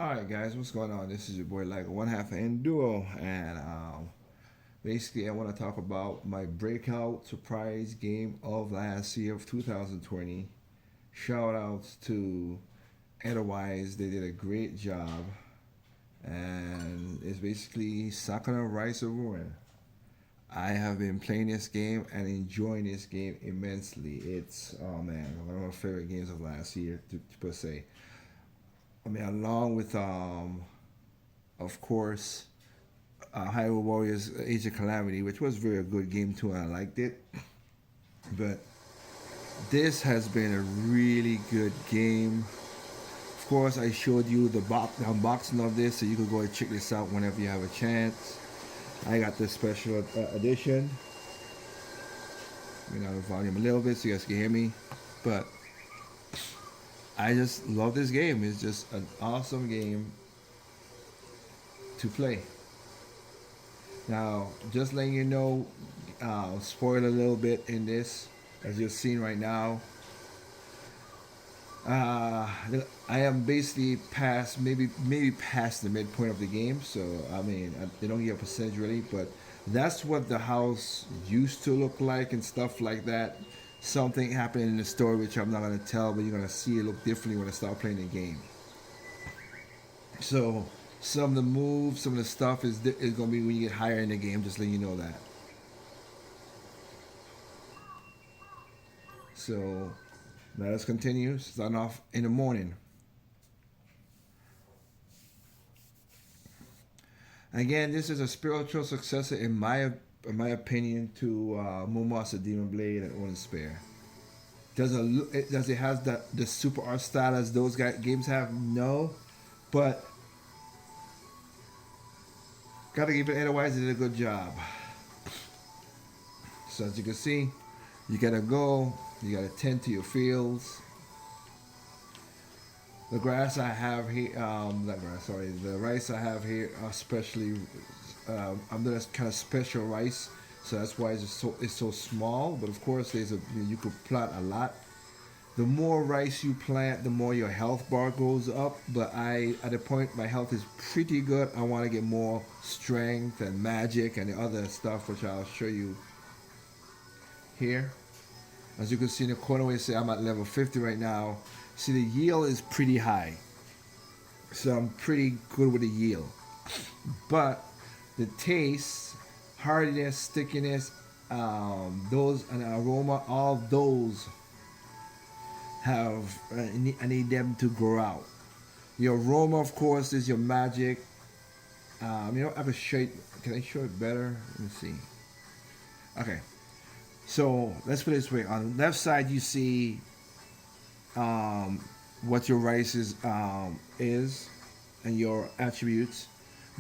Alright guys, what's going on? This is your boy like one half and duo, and basically I want to talk about my breakout surprise game of last year of 2020. Shout outs to Otherwise, they did a great job, and it's basically Sakuna Rise of Ruin. I have been playing this game and enjoying this game immensely. It's, oh man, one of my favorite games of last year to per se. I mean, along with of course, Hyrule Warriors Age of Calamity, which was very good game too, and I liked it. But this has been a really good game. Of course, I showed you the unboxing of this, so you can go and check this out whenever you have a chance. I got the special edition. You know, the volume a little bit so you guys can hear me. But I just love this game. It's just an awesome game to play. Now, just letting you know, spoil a little bit in this, as you're seeing right now. Uh, I am basically past maybe past the midpoint of the game, so I mean they don't give a percentage really, but that's what the house used to look like and stuff like that. Something happened in the story which I'm not gonna tell, but you're gonna see it look differently when I start playing the game. So some of the moves, some of the stuff is gonna be when you get higher in the game. Just letting you know that. So let us continue. Starting off in the morning. Again, this is a spiritual successor in my opinion to Mumasa Demon Blade and Onin Spare. Does it has the super art style as those games have? No, but gotta give it. Otherwise, it did a good job. So as you can see, you gotta go. You gotta tend to your fields. The grass I have here, not grass, sorry, the rice I have here, especially, I'm doing a kind of special rice, so that's why it's so small. But of course, you could plant a lot. The more rice you plant, the more your health bar goes up. But at the point, my health is pretty good. I want to get more strength and magic and the other stuff, which I'll show you here. As you can see in the corner where you say I'm at level 50 right now. See, the yield is pretty high. So I'm pretty good with the yield. But the taste, hardiness, stickiness, those and aroma, all those have, I need them to grow out. The aroma, of course, is your magic. I have a shade. Can I show it better? Let me see. Okay. So let's put it this way. On the left side, you see um, what your rice is and your attributes.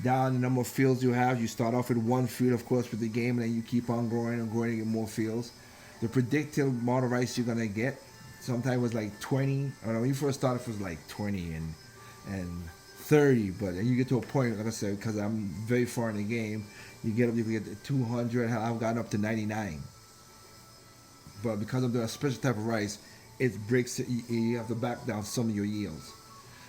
Down the number of fields you have. You start off with one field, of course, with the game, and then you keep on growing and growing and get more fields. The predicted amount of rice you're gonna get sometimes was like 20. I don't know, when you first started, it was like 20 and 30, but then you get to a point, like I said, because I'm very far in the game, you can get to 200. I've gotten up to 99. But because of the special type of rice, it breaks it. You have to back down some of your yields.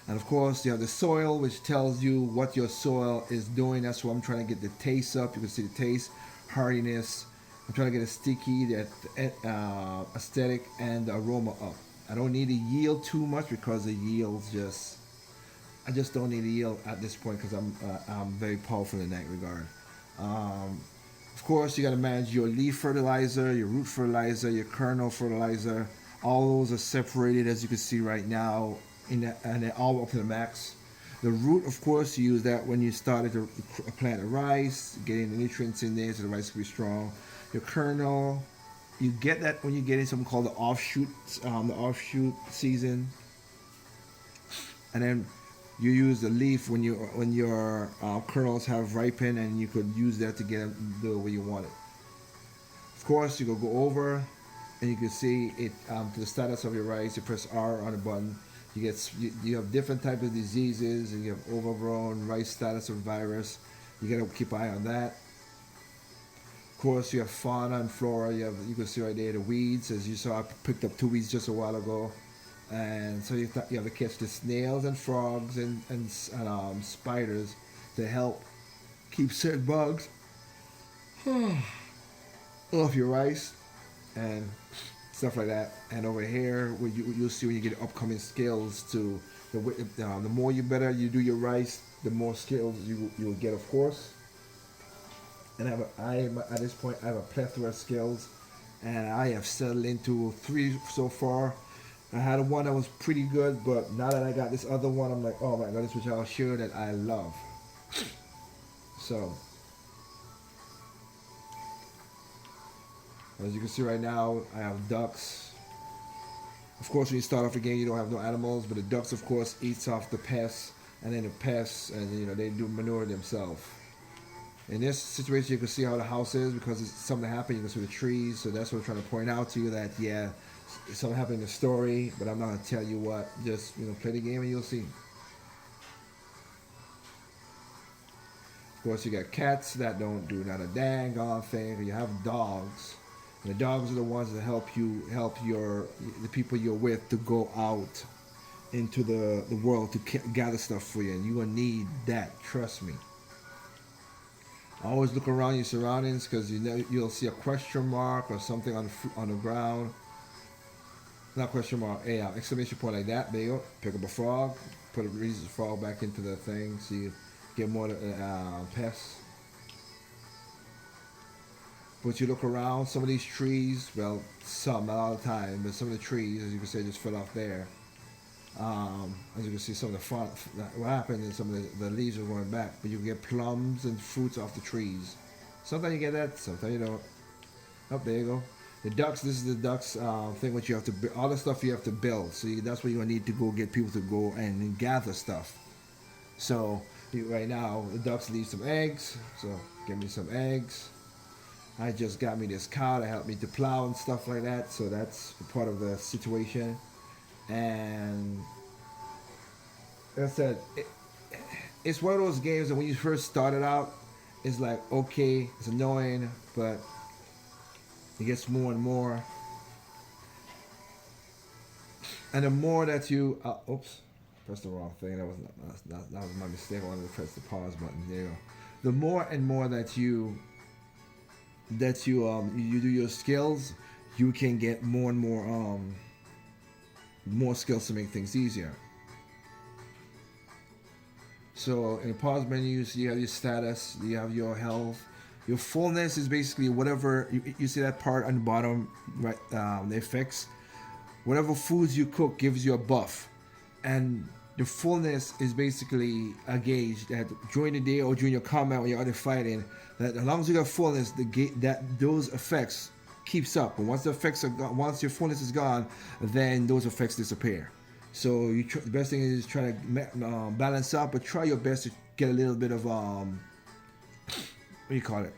And of course, you have the soil, which tells you what your soil is doing. That's why I'm trying to get the taste up. You can see the taste, hardiness. I'm trying to get a sticky, that aesthetic, and the aroma up. I don't need to yield too much because the yields I just don't need to yield at this point because I'm very powerful in that regard. Um, of course, you got to manage your leaf fertilizer, your root fertilizer, your kernel fertilizer. All those are separated, as you can see right now, and they're all up to the max. The root, of course, you use that when you started to plant the rice, getting the nutrients in there so the rice can be strong. Your kernel, you get that when you get in something called the offshoot season, and then you use the leaf when your kernels have ripened, and you could use that to get them the way you want it. Of course, you could go over, and you can see it to the status of your rice. You press R on the button. You have different types of diseases, and you have overgrown rice status or virus. You gotta keep an eye on that. Of course, you have fauna and flora. You can see right there the weeds, as you saw. I picked up two weeds just a while ago. and so you have to catch the snails and frogs and spiders to help keep certain bugs off your rice and stuff like that. And over here, where you'll see when you get upcoming skills to the more you better you do your rice, the more skills you will get, of course. And at this point I have a plethora of skills, and I have settled into 3 so far. I had one that was pretty good, but now that I got this other one, I'm like, oh my god, this which I'll share that I love. So, as you can see right now, I have ducks. Of course, when you start off the game, you don't have no animals, but the ducks, of course, eats off the pests, and then the pests, and they do manure themselves. In this situation, you can see how the house is because it's something happened. You can see the trees, so that's what I'm trying to point out to you, that yeah, something happened in the story, but I'm not gonna tell you what. Just play the game and you'll see. Of course, you got cats that don't do not a dang on thing. You have dogs. And the dogs are the ones that help the people you're with to go out into the world to gather stuff for you, and you're gonna need that. Trust me. Always look around your surroundings, because you'll see a question mark or something on the ground. Not question mark, exclamation point like that. There you go. Pick up a frog, release the frog back into the thing, so you get more pests. But you look around, some of these trees, well, some, not all the time, but some of the trees, as you can see, just fell off there. As you can see, some of the front, what happened is some of the leaves are going back, but you can get plums and fruits off the trees. Sometimes you get that, sometimes you don't. Oh, there you go. The ducks, this is the ducks thing, which you have to, all the stuff you have to build. So that's where you're going to need to go get people to go and gather stuff. So right now, the ducks leave some eggs, so give me some eggs. I just got me this cow to help me to plow and stuff like that, so that's part of the situation. And like I said, it's one of those games that when you first started out, it's like, okay, it's annoying, but it gets more and more. And the more that you, oops, pressed the wrong thing. That was my mistake. I wanted to press the pause button. There you go. The more and more that you do your skills, you can get more and more skills to make things easier. So in the pause menus, you have your status, you have your health, your fullness is basically whatever you see that part on the bottom, right? They fix whatever foods you cook gives you a buff, and the fullness is basically a gauge that during the day or during your combat when you're out there fighting, that as long as you got fullness, those effects keeps up. But once the effects are gone, once your fullness is gone, then those effects disappear. So the best thing is try to balance out, but try your best to get a little bit of what do you call it?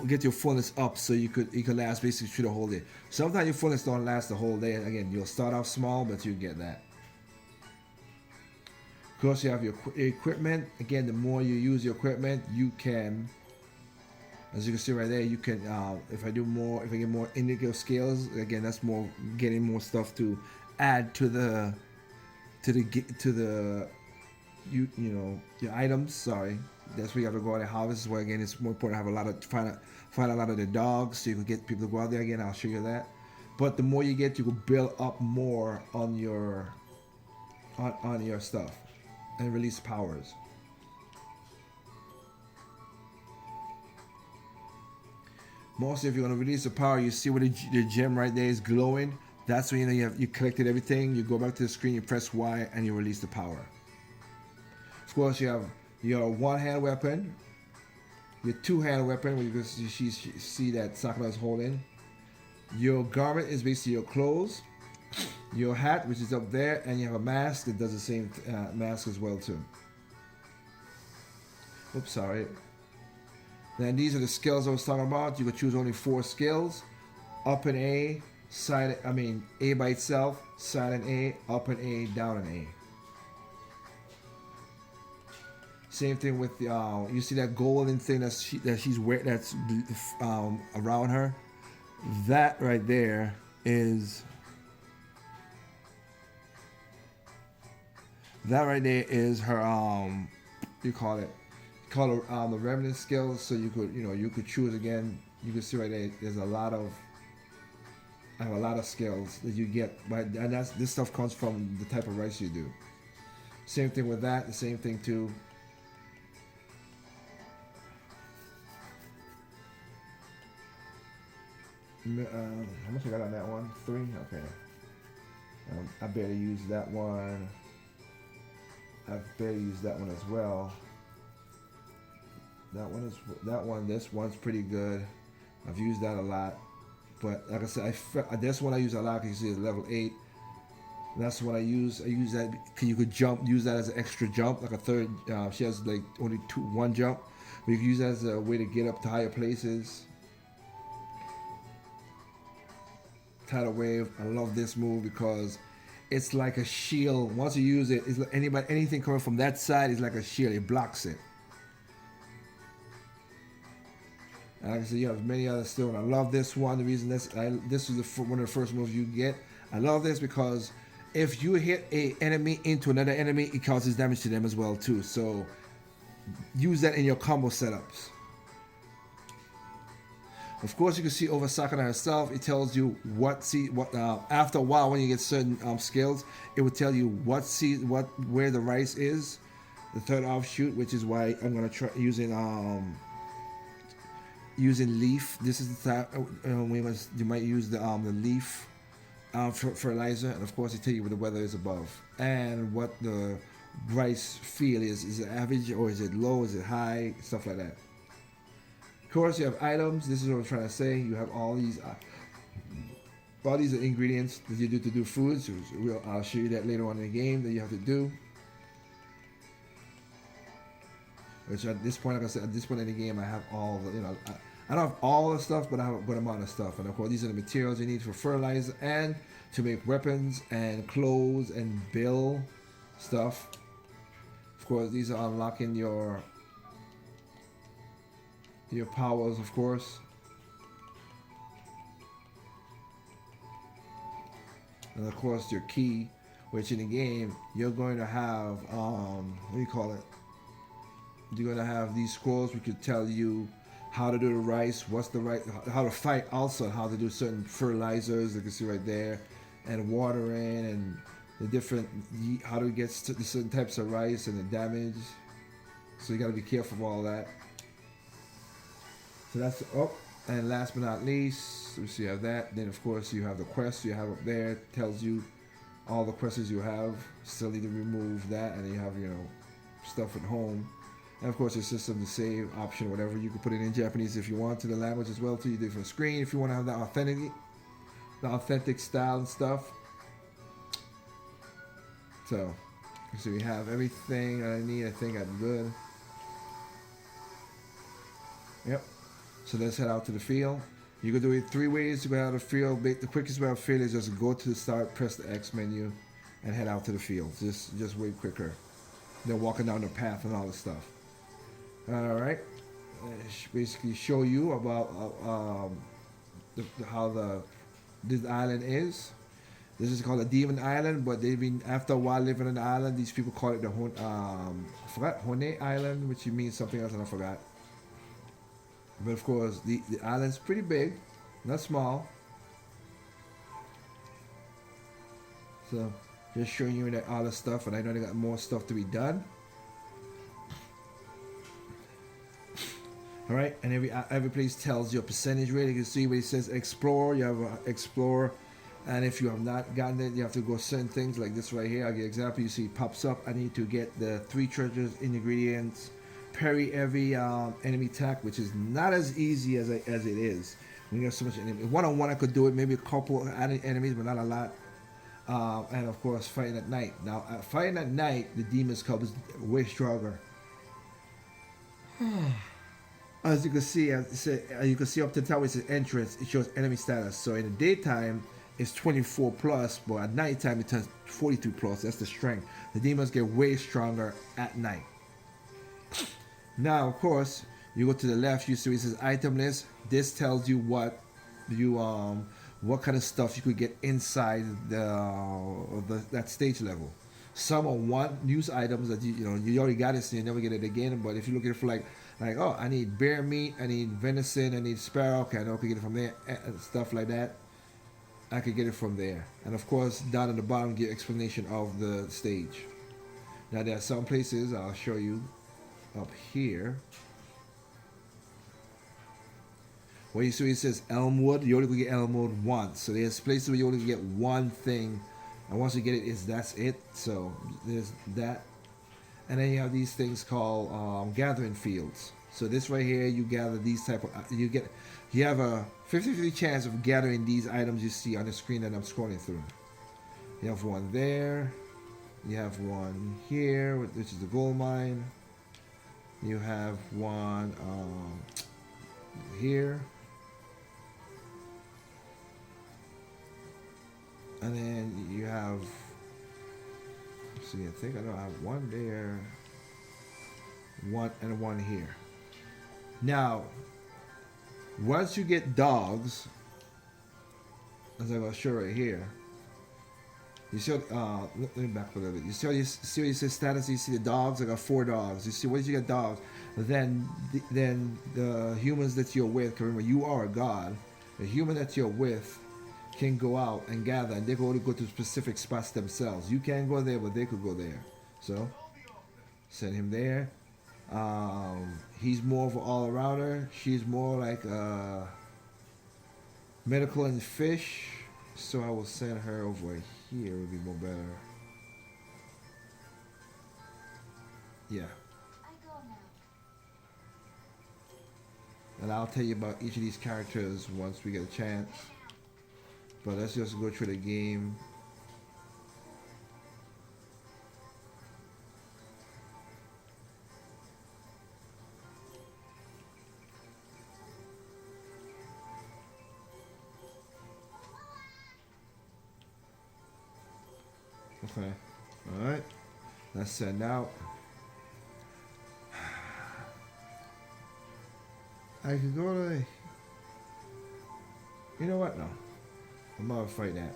Get your fullness up so you could last basically through the whole day. Sometimes your fullness don't last the whole day. Again, you'll start off small, but you get that. Of course, you have your equipment. Again, the more you use your equipment, you can, as you can see right there, you can. If I get more indigo scales, again, that's more getting more stuff to add to the your items. Sorry, that's where you have to go out and harvest. Where again, it's more important to have find a lot of the dogs, so you can get people to go out there. Again, I'll show you that. But the more you get, you will build up more on your stuff and release powers. Mostly, if you want to release a power, you see where the gem right there is glowing. That's when you collected everything. You go back to the screen, you press Y, and you release the power. Of course, you have your one-hand weapon, your two-hand weapon, where you can see that Sakuna is holding. Your garment is basically your clothes. Your hat, which is up there, and you have a mask that does the same mask as well too. Oops, sorry. Then these are the skills I was talking about. You could choose only 4 skills: up and A, A by itself, silent A, up and A, down and A. Same thing with the you see that golden thing that she's wearing, that's around her. That right there is That right there is her you call it, call it the remnant skills. So you could, you could choose again. You can see right there. There's a lot of, I have a lot of skills that you get, but and that's this stuff comes from the type of rice you do. Same thing with that. The same thing too. How much I got on that one? 3. Okay. I barely used that one. I've barely used that one as well. That one is that one. This one's pretty good. I've used that a lot, but like I said, this one I use a lot because you see it's level 8. That's what I use. I use that because you could jump. Use that as an extra jump, like a third. She has like only one jump, but you can use that as a way to get up to higher places. Tidal wave. I love this move because it's like a shield. Once you use it, it's like anything coming from that side is like a shield. It blocks it. And like I said, you have many others still, and I love this one. The reason this is one of the first moves you get. I love this because if you hit a enemy into another enemy, it causes damage to them as well too. So use that in your combo setups. Of course, you can see over Sakuna herself. It tells you after a while when you get certain skills, it will tell you where the rice is, the third offshoot, which is why I'm gonna try using leaf. This is the time you might use the leaf fertilizer, and of course it tells you what the weather is above and what the rice field is. Is it average or is it low? Is it high? Stuff like that. Of course, you have items. This is what I'm trying to say. You have all these are ingredients that you do to do food. So I'll show you that later on in the game that you have to do. Which at this point, like I said, at this point in the game, I have all the, I don't have all the stuff, but I have a good amount of stuff. And of course, these are the materials you need for fertilizer and to make weapons and clothes and build stuff. Of course, these are unlocking your powers, of course. And of course, your key, which in the game, you're going to have, what do you call it? You're going to have these scrolls which could tell you how to do the rice, what's the right, how to fight also, how to do certain fertilizers, you can see right there, and watering, and the different, how to get to certain types of rice and the damage. So you got to be careful of all that. So that's, and last but not least, so you have that. Then of course you have the quests you have up there. It tells you all the quests you have. Still need to remove that, and then you have stuff at home. And of course, the system, the save option, whatever. You can put it in Japanese if you want to, the language as well too. You do it from screen if you want to have the authentic style and stuff. So we have everything I need. I think I'm good. Yep. So let's head out to the field. You can do it 3 ways to go out of the field. The quickest way out of the field is just go to the start, press the X menu, and head out to the field. Just way quicker than walking down the path and all this stuff. All right. Basically show you about how this island is. This is called a demon island, but they've been, after a while living on the island, these people call it the I forgot, Hone Island, which means something else and I forgot. But of course, the island's pretty big, not small. So, just showing you that all the stuff, and I know they got more stuff to be done. All right, and every place tells you a percentage rate. You can see where it says explore. You have explore, and if you have not gotten it, you have to go certain things like this right here. I'll give an example. You see, it pops up. I need to get the 3 treasures, ingredients. Parry every enemy attack, which is not as easy as it is. When you have so much enemy, one-on-one I could do it, maybe a couple enemies, but not a lot. And of course, fighting at night. Now, fighting at night, the Demon's Cub is way stronger. As you can see, you can see up to the top, it says entrance. It shows enemy status. So in the daytime, it's 24 plus, but at nighttime it turns 42 plus. That's the strength. The demons get way stronger at night. Now, of course, you go to the left. You see it says item list. This tells you what kind of stuff you could get inside that stage level. Some are one use items that you know you already got it, so you never get it again. But if you're looking for like oh, I need bear meat, I need venison, I need sparrow, okay, I know I can get it from there, and stuff like that. I could get it from there. And of course, down at the bottom, get explanation of the stage. Now there are some places I'll show you up here. Where you see it says Elmwood, you only can get Elmwood once. So there's places where you only get one thing, and once you get it, that's it. So there's that, and then you have these things called gathering fields. So this right here, you gather these type of you have a 50-50 chance of gathering these items you see on the screen that I'm scrolling through. You have one there, you have one here, which is the gold mine. You have one here. And then you have, see, I think I know I have one there, one and one here. Now, once you get dogs, as I'm going to show right here, you see, let me back a little bit. You see what you says status, you see the dogs, I got 4 dogs. You see, once you get dogs, then the humans that you're with, remember, you are a god. The human that you're with can go out and gather, and they can only go to specific spots themselves. You can't go there, but they could go there. So send him there. He's more of an all-arounder. She's more like medical and fish. So I will send her over here. Would be more better. Yeah. And I'll tell you about each of these characters once we get a chance. But let's just go through the game. Okay. Alright. Let's send out. I could go to... You know what? No. I'm gonna fight that.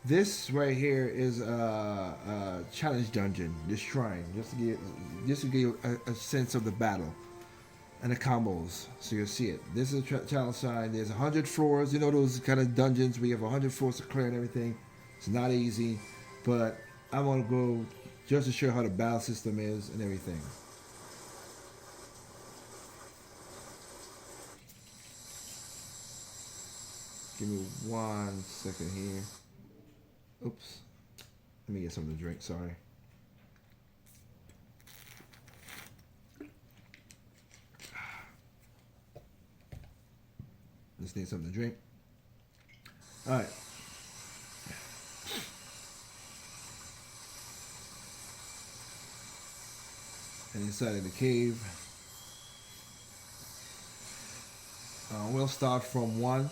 This right here is a challenge dungeon, this shrine, just to give you a sense of the battle and the combos, so you'll see it. This is a challenge shrine. There's 100 floors. You know those kind of dungeons where you have 100 floors to clear and everything. It's not easy, but I'm gonna go just to show how the battle system is and everything. Give me 1 second here. Oops. Let me get something to drink, sorry. Just need something to drink. Alright. And inside of the cave, we'll start from 1.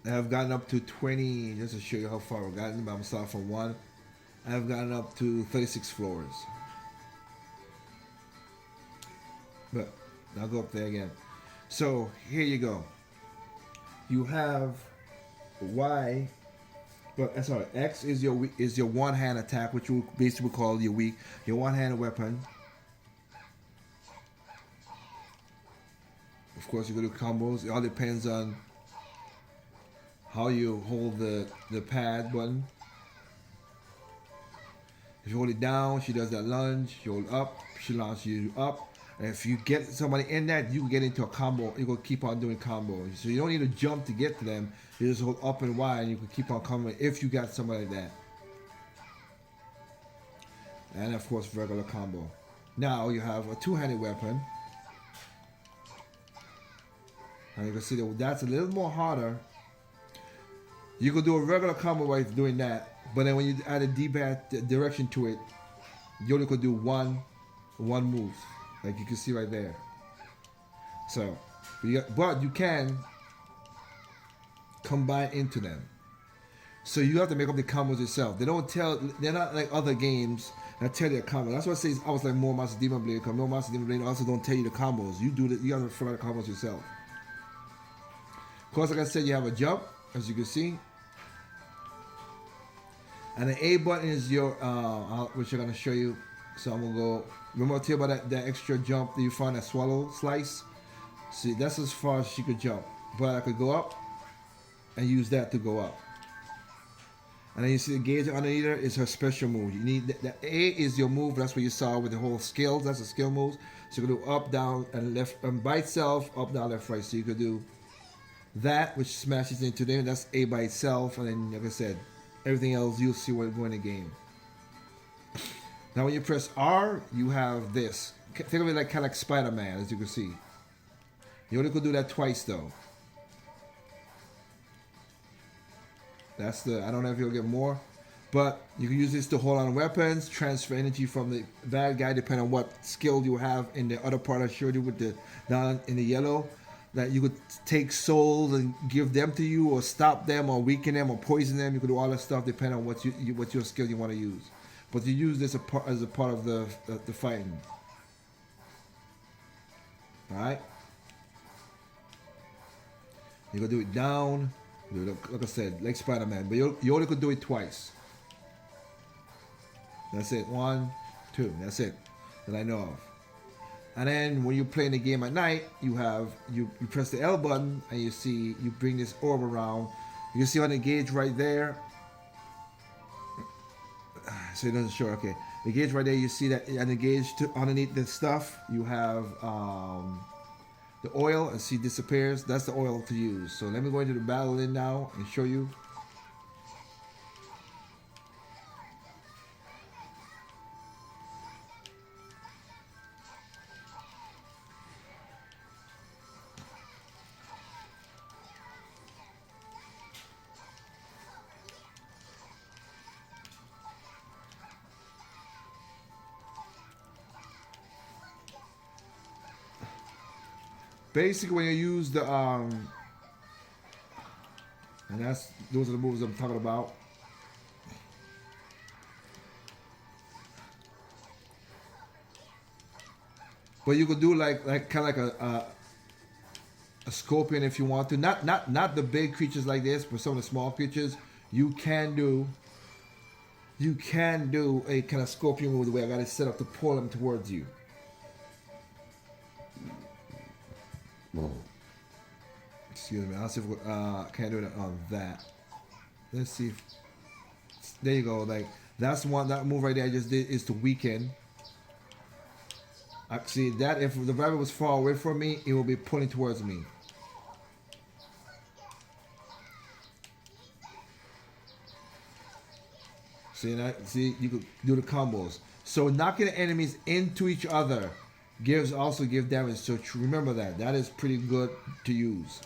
I've gotten up to 20, just to show you how far I've gotten, but I'm starting from 1. I've gotten up to 36 floors. But I'll go up there again. So here you go. You have Y, but sorry, X is your one-hand attack, which we basically call your weak, your one-hand weapon. Of course, you go to combos. It all depends on how you hold the pad button. If you hold it down, she does that lunge. You hold up, she launches you up. And if you get somebody in that, you can get into a combo. You go keep on doing combos. So you don't need to jump to get to them. You just hold up and Y, and you can keep on coming if you got somebody like that. And of course, regular combo. Now you have a two-handed weapon. And you can see that that's a little more harder. You could do a regular combo while doing that, but then when you add a D-pad direction to it, you only could do one move, like you can see right there. So, but you can combine into them. So you have to make up the combos yourself. They don't tell. They're not like other games that tell you a combo. That's why I say I was like more Master Demon Blade. Because more Master Demon Blade also don't tell you the combos. You do that. You have to figure out the combos yourself. Of course, like I said, you have a jump, as you can see. And the A button is your, which I'm going to show you. So I'm going to go, remember I tell you about that extra jump that you find that swallow slice? See, that's as far as she could jump. But I could go up and use that to go up. And then you see the gauge underneath her is her special move. You need the A is your move. That's what you saw with the whole skills. That's the skill moves. So you can do up, down, and left, and by itself, up, down, left, right. So you could do that, which smashes into them. That's A by itself. And then, like I said, everything else you'll see when you go in the game. Now, when you press R, you have this. Think of it like kind of like Spider-Man, as you can see. You only could do that twice, though. That's the, I don't know if you'll get more, but you can use this to hold on weapons, transfer energy from the bad guy, depending on what skill you have in the other part I showed you with the down in the yellow. That you could take souls and give them to you, or stop them, or weaken them, or poison them. You could do all that stuff depending on what what your skill you want to use. But you use this as a part of the fighting. All right. You can do it down. Like I said, like Spider-Man, but you only could do it twice. That's it. 1, 2. That's it that I know of. And then when you're playing the game at night, you press the L button and you bring this orb around. You can see on the gauge right there. So it doesn't show. Okay, the gauge right there. You see that on the gauge underneath the stuff. You have the oil, and see disappears. That's the oil to use. So let me go into the battle in now and show you. Basically, when you use the and those are the moves I'm talking about. But you could do like kind of like a scorpion if you want to. Not the big creatures like this, but some of the small creatures. You can do a kind of scorpion move the way I got it set up to pull them towards you. Excuse me. I'll see if can't do it on that. Let's see. There you go. Like that's one. That move right there I just did is to weaken. I see that if the rabbit was far away from me, it will be pulling towards me. See that? See, you could do the combos. So knocking the enemies into each other also give damage. So remember that. That is pretty good to use.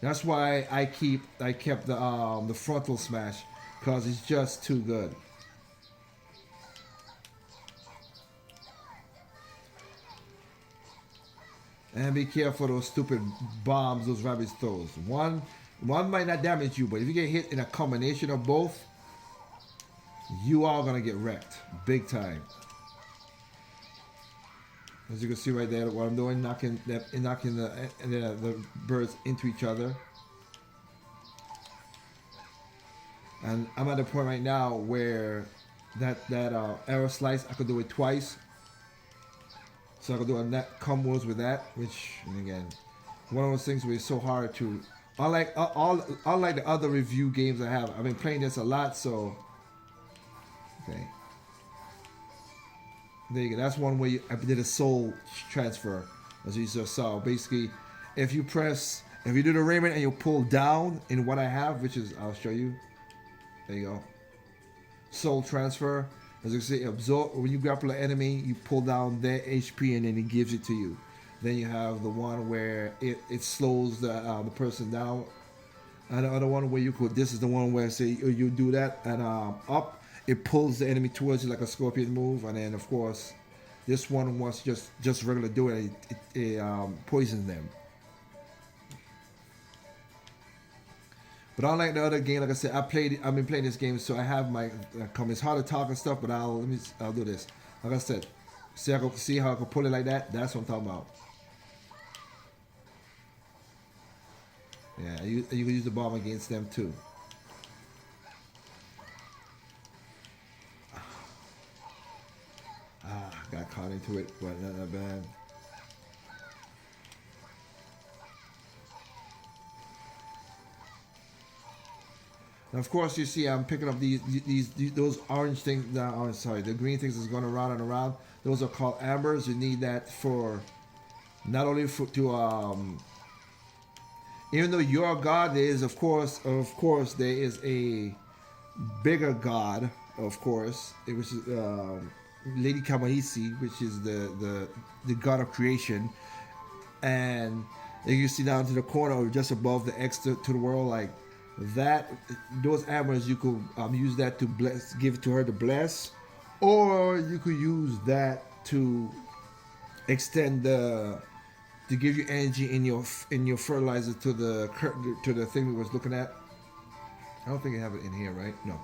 That's why I kept the frontal smash, because it's just too good. And be careful those stupid bombs those rabbits throws. One might not damage you, but if you get hit in a combination of both, you are gonna get wrecked big time. As you can see right there, what I'm doing, knocking the birds into each other. And I'm at the point right now where that arrow slice, I could do it twice. So I could do a net combos with that, which, and again, one of those things where it's so hard to, unlike the other review games I have, I've been playing this a lot, so, okay. There you go. That's one way I did a soul transfer, as you just saw. Basically, if you do the Raymond and you pull down in what I have, which is, I'll show you. There you go. Soul transfer. As you can see, absorb. When you grapple an enemy, you pull down their HP and then it gives it to you. Then you have the one where it slows the person down. And the other one where you could. This is the one where say you do that and up. It pulls the enemy towards you like a scorpion move, and then of course, this one was just regular do it. It poisons them. But unlike the other game, like I said, I've been playing this game, so I have my. It's hard to talk and stuff, but I'll do this. Like I said, see how I can pull it like that. That's what I'm talking about. Yeah, you can use the bomb against them too. Got caught into it, but not that bad. And of course, you see, I'm picking up these those orange things. No, oh, sorry, the green things is going around and around. Those are called ambers. You need that for not only for to even though you're a god, there is of course, there is a bigger god, of course, which is Lady Kamaisi, which is the god of creation, and you see down to the corner or just above the X to the world, like that. Those amulets you could use that to bless, give to her to bless, or you could use that to extend the to give you energy in your fertilizer to the thing we was looking at. I don't think I have it in here, right? No.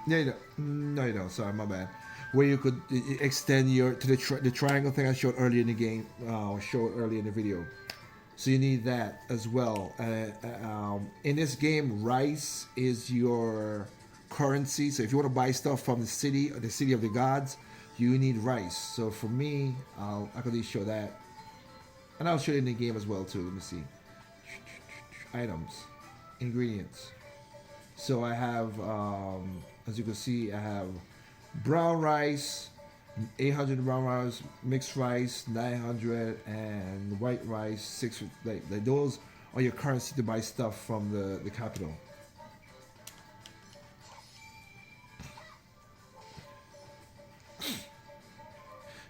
Yeah, you don't. No, you don't. Sorry, my bad. Where you could extend your to the triangle thing I showed earlier in the game, showed earlier in the video. So you need that as well. In this game, rice is your currency. So if you want to buy stuff from the city or the city of the gods, you need rice. So for me, I could at least show that, and I'll show you in the game as well too. Let me see. Items, ingredients. So I have, as you can see, I have brown rice, 800 brown rice, mixed rice, 900, and white rice, 600. Like those are your currency to buy stuff from the capital.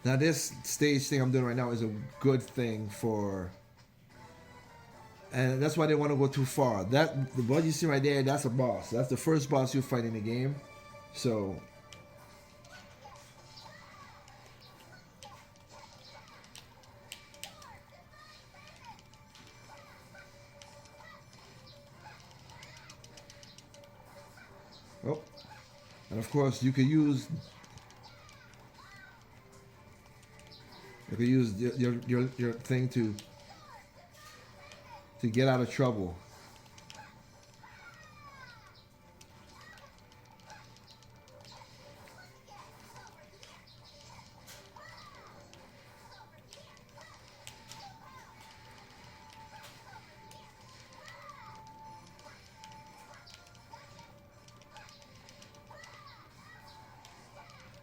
Now this stage thing I'm doing right now is a good thing for, and that's why they want to go too far. That what you see right there, that's a boss. That's the first boss you fight in the game. So oh, and of course you could use your thing to get out of trouble.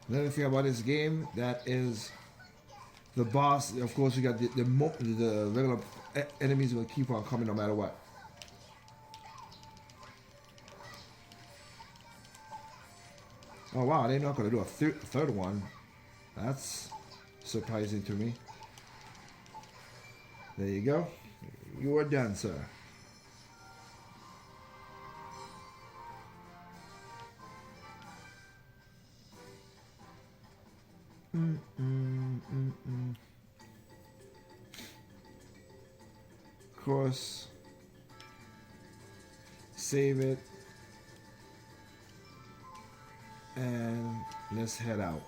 Another thing about this game that is the boss. Of course, you got the regular enemies will keep on coming no matter what. Oh wow, they're not gonna do a third one. That's surprising to me. There you go. You are done, sir. Of course, save it, and let's head out.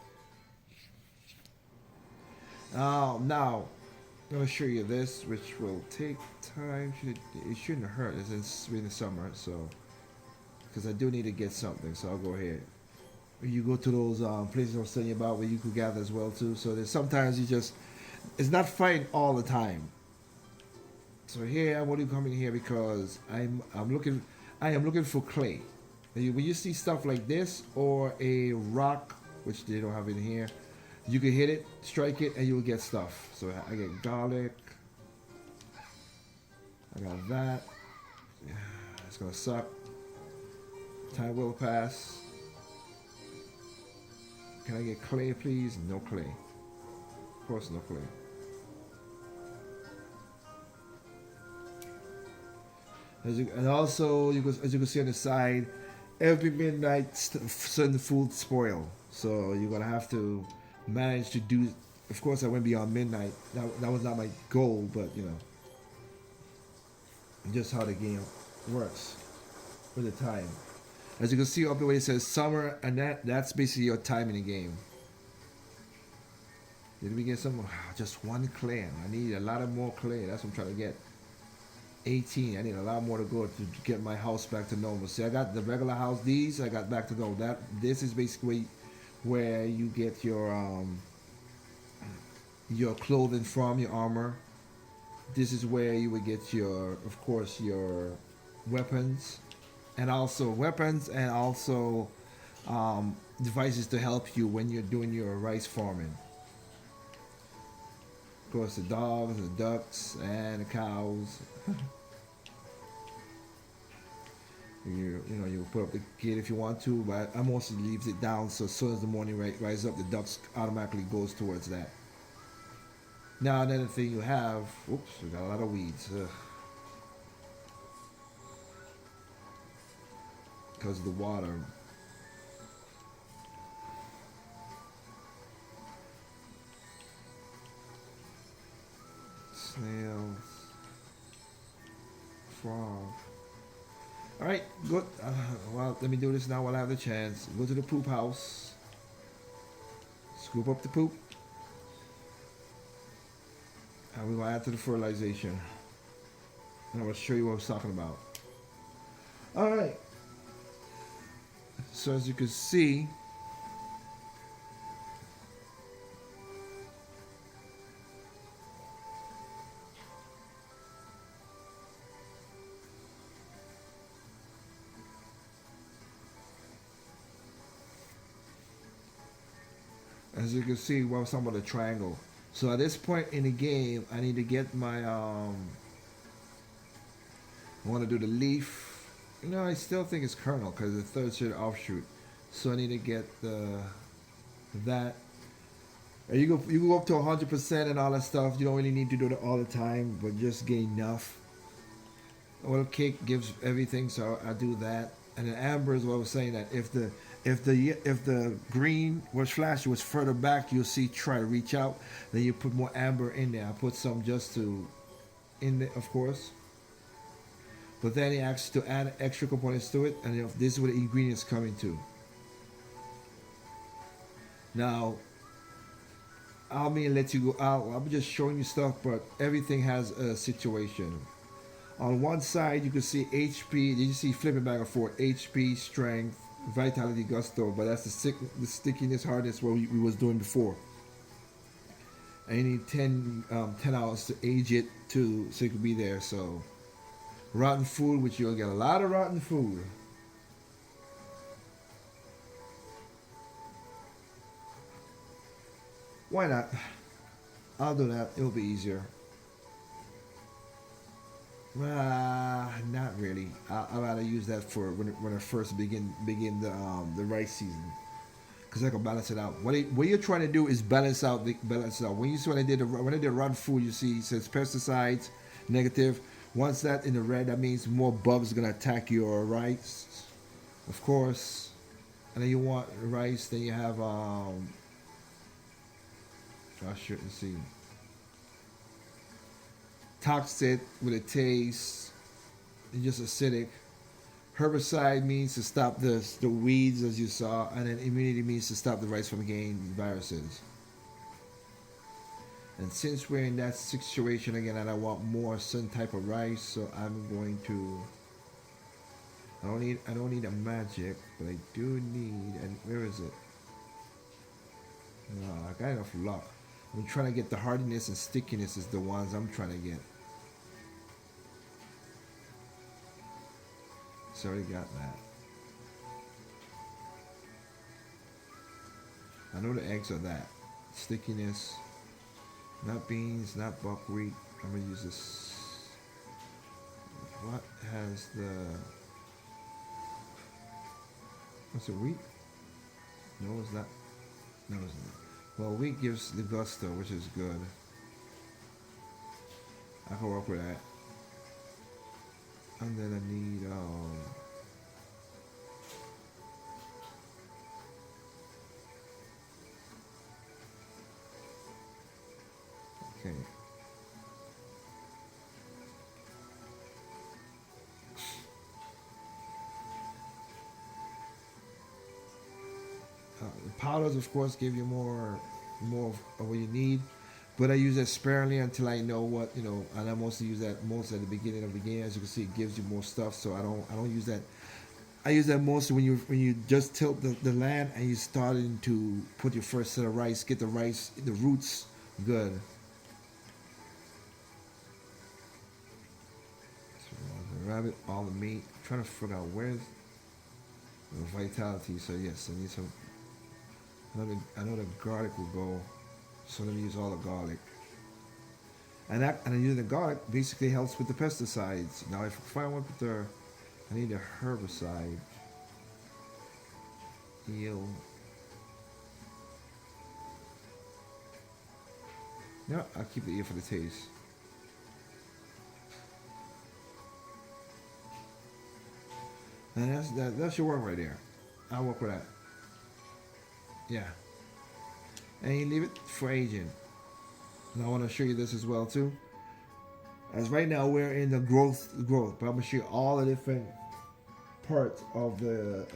Now I'm gonna show you this, which will take time. It shouldn't hurt. It's in the summer, so because I do need to get something, so I'll go ahead. You go to those places I was telling you about where you could gather as well too. So there's sometimes it's not fighting all the time. So here I'm only coming here because I am looking for clay. When you see stuff like this or a rock, which they don't have in here, you can hit it, strike it, and you will get stuff. So I get garlic. I got that. Yeah, it's gonna suck. Time will pass. Can I get clay, please? No clay. Of course, no clay. And also, as you can see on the side, every midnight certain food spoil. So you're gonna have to manage to do. Of course, I went beyond midnight. That was not my goal, but you know, just how the game works with the time. As you can see up the way it says summer, and that's basically your time in the game. Did we get some? Just one clay. I need a lot of more clay. That's what I'm trying to get. 18. I need a lot more to go to get my house back to normal. See, I got the regular house. These I got back to normal. That this is basically where you get your clothing from, your armor. This is where you would get your, of course, your weapons, and also devices to help you when you're doing your rice farming. Of course, the dogs, the ducks, and the cows. You put up the gate if you want to, but I mostly leaves it down so as soon as the morning rises up, the ducks automatically goes towards that. Now another thing you have, oops, we got a lot of weeds because of the water. Snails, frog. All right, good. Well, let me do this now while I have the chance. Go to the poop house, scoop up the poop, and we're gonna add to the fertilization. And I'm gonna show you what I was talking about. All right. So as you can see, well, I was talking about the triangle. So at this point in the game, I need to get my I want to do the leaf. I still think it's kernel because the third should offshoot. So I need to get the that. And you go up to 100% and all that stuff. You don't really need to do it all the time, but just get enough. Oil cake gives everything, so I do that. And then amber is what I was saying, that if the green was flashy was further back, you'll see try to reach out. Then you put more amber in there. I put some just to in there, of course. But then he asks to add extra components to it, and this is where the ingredients come into. Now, I'll let you go out. I'm just showing you stuff, but everything has a situation. On one side, you can see HP. You see flipping back and forth. HP, strength, vitality, gusto. But that's the stickiness, hardness, what we was doing before. And you need 10 hours to age it so it could be there. So, rotten food, which you'll get a lot of rotten food. Why not? I'll do that. It'll be easier. Not really. I rather use that for when I first begin the rice season, because I can balance it out. What you're trying to do is balance it out. When I did rotten food, you see it says pesticides negative. Once that in the red, that means more bugs are gonna attack your rice, of course. And then you want rice. Then you have I shouldn't see. Toxic with a taste. It's just acidic. Herbicide means to stop the weeds, as you saw, and then immunity means to stop the rice from gaining viruses. And since we're in that situation again, and I want more certain type of rice, so I'm going to. I don't need a magic, but I do need. And where is it? No, I got enough luck. I'm trying to get the hardiness and stickiness is the ones I'm trying to get. So I already got that. I know the eggs are that. Stickiness. Not beans, not buckwheat. I'm gonna use this. What has the. What's it, wheat? No, it's not. No, it's not. Well, wheat gives the gusto, which is good. I can work with that. And then I need okay. The powders, of course, give you more of what you need. but I use that sparingly until I know what and I mostly use that most at the beginning of the game. As you can see, it gives you more stuff, so I don't use that. I use that mostly when you just tilt the land and you starting to put your first set of rice, get the rice, the roots good. So, the rabbit, all the meat. I'm trying to figure out where's the vitality. So yes, I need some. I know the garlic will go, so let me use all the garlic. And using the garlic basically helps with the pesticides. Now if I want the, I need a herbicide. Eel. No, I'll keep the eel for the taste. And that should work right there. I'll work with that. Yeah. And you leave it for aging. And I want to show you this as well too. As right now we're in the growth, but I'm gonna show you all the different parts of the.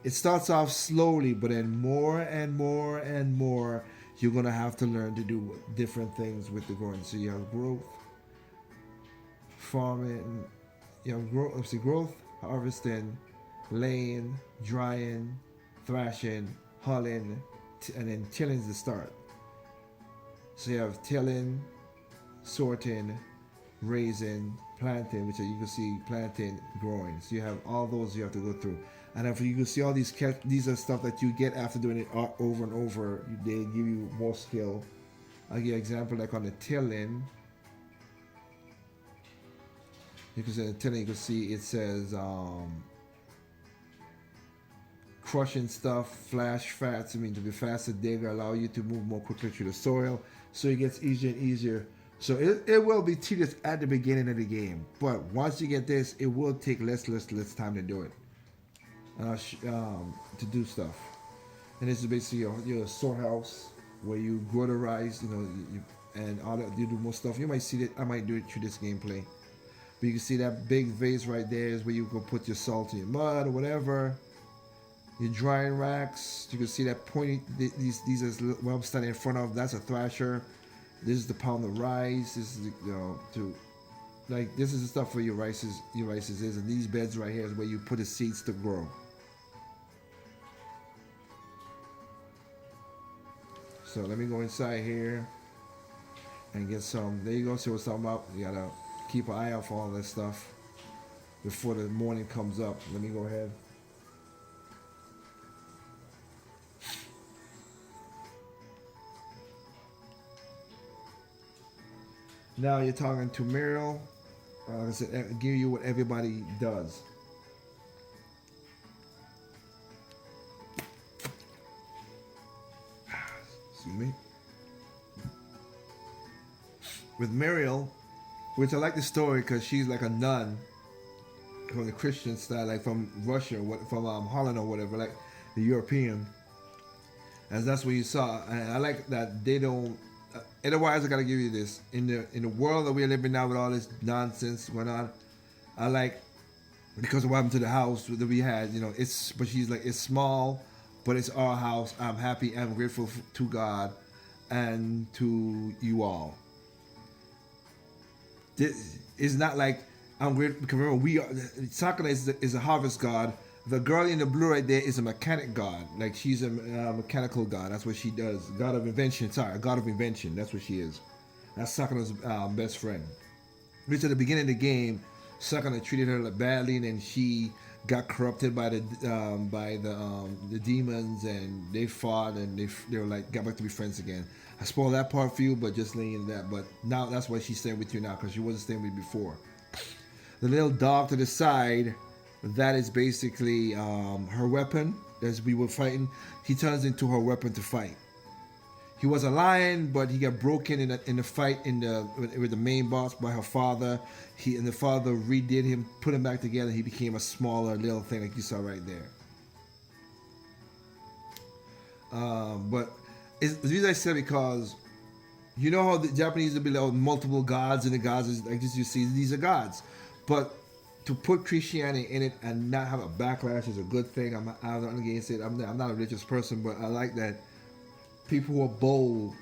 It starts off slowly, but then more and more and more, you're gonna have to learn to do different things with the growing. So you have growth, farming, you have growth. Let's see, growth, harvesting, laying, drying, thrashing, hulling, and then tilling's the start. So you have tilling, sorting, raising, planting, which you can see planting, growing. So you have all those you have to go through. And if you can see all these are stuff that you get after doing it over and over. They give you more skill. I'll give you an example like on the tilling. You can see the tilling, you can see it says crushing stuff, flash fats. I mean, to be faster digger, allow you to move more quickly through the soil. So it gets easier and easier. So it will be tedious at the beginning of the game, but once you get this, it will take less time to do it, to do stuff. And this is basically your storehouse where you grow the rice, and all that. You do more stuff. You might see that I might do it through this gameplay, but you can see that big vase right there is where you can put your salt and your mud or whatever. Your drying racks. You can see that pointy. These are what I'm standing in front of. That's a thrasher. This is the pound of rice. This is this is the stuff for your rices. Is, and these beds right here is where you put the seeds to grow. So let me go inside here and get some. There you go. See what's talking about. You gotta keep an eye out for all this stuff before the morning comes up. Let me go ahead. Now you're talking to Meryl. I said, give you what everybody does. Excuse me. With Muriel, which I like the story because she's like a nun from the Christian style, like from Russia, from Holland or whatever, like the European. As that's what you saw, and I like that they don't. Otherwise, I gotta give you this. In the world that we're living now with all this nonsense going on, I like because of what happened to the house that we had. But she's like, it's small, but it's our house. I'm happy. I'm grateful to God and to you all. This is not like I'm grateful because remember Sakuna is a harvest god. The girl in the blue right there is a mechanic god. Like she's a mechanical god. That's what she does. God of invention. Sorry, god of invention. That's what she is. That's Sakuna's best friend. Which at the beginning of the game, Sakuna treated her badly, and then she got corrupted by the demons, and they fought, and they were like got back to be friends again. I spoiled that part for you, but just laying in that. But now that's why she's staying with you now, because she wasn't staying with you before. The little dog to the side. That is basically her weapon. As we were fighting, he turns into her weapon to fight. He was a lion, but he got broken in the fight with the main boss by her father. The father redid him, put him back together. He became a smaller little thing, like you saw right there. But the reason I said because you know how the Japanese will be like multiple gods, and the gods is like this. You see, these are gods, but to put Christianity in it and not have a backlash is a good thing. I'm not against it. I'm not a religious person, but I like that people who are bold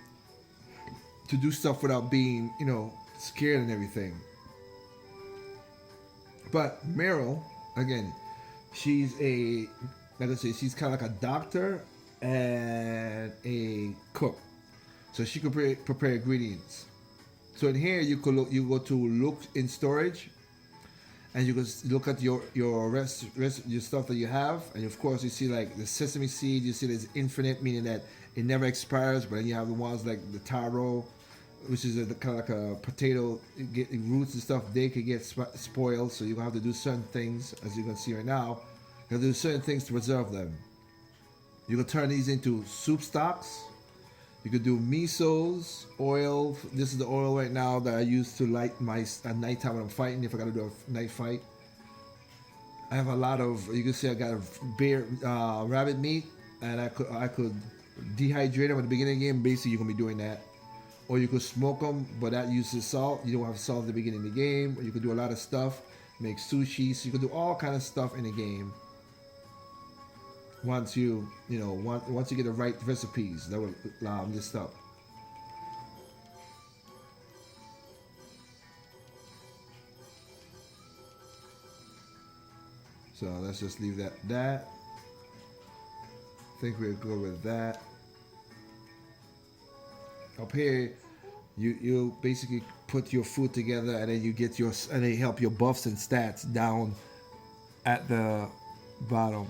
to do stuff without being, scared and everything. But Meryl, again, she's a, like I say, she's kind of like a doctor and a cook. So she could prepare ingredients. So in here, you go to look in storage, and you can look at your your stuff that you have, and of course you see like the sesame seed. You see there's infinite, meaning that it never expires. But then you have the ones like the taro, which is kind of like a potato roots and stuff. They could get spoiled, so you have to do certain things, as you can see right now. You have to do certain things to preserve them. You can turn these into soup stocks. You could do misos, oil. This is the oil right now that I use to light my at nighttime when I'm fighting. If I gotta do a night fight, I have a lot of. You can see I got a rabbit meat, and I could dehydrate them at the beginning of the game. Basically, you're gonna be doing that, or you could smoke them, but that uses salt. You don't have salt at the beginning of the game. Or you could do a lot of stuff, make sushi. So you could do all kind of stuff in the game. Once you get the right recipes, that will allow this stuff. So let's just leave that. I think we're good with that. Up here, you basically put your food together, and then and they help your buffs and stats down at the bottom.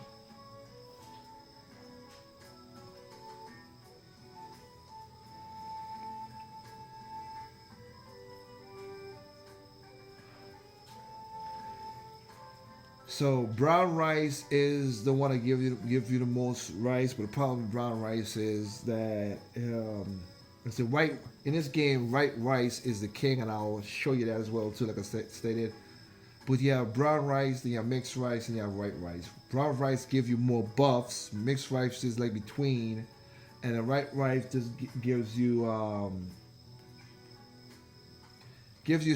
So brown rice is the one that give you the most rice, but the problem with brown rice is that it's the white in this game. White rice is the king, and I'll show you that as well too, like I stated. But you have brown rice, then you have mixed rice, and you have white rice. Brown rice give you more buffs. Mixed rice is like between, and the white rice just gives you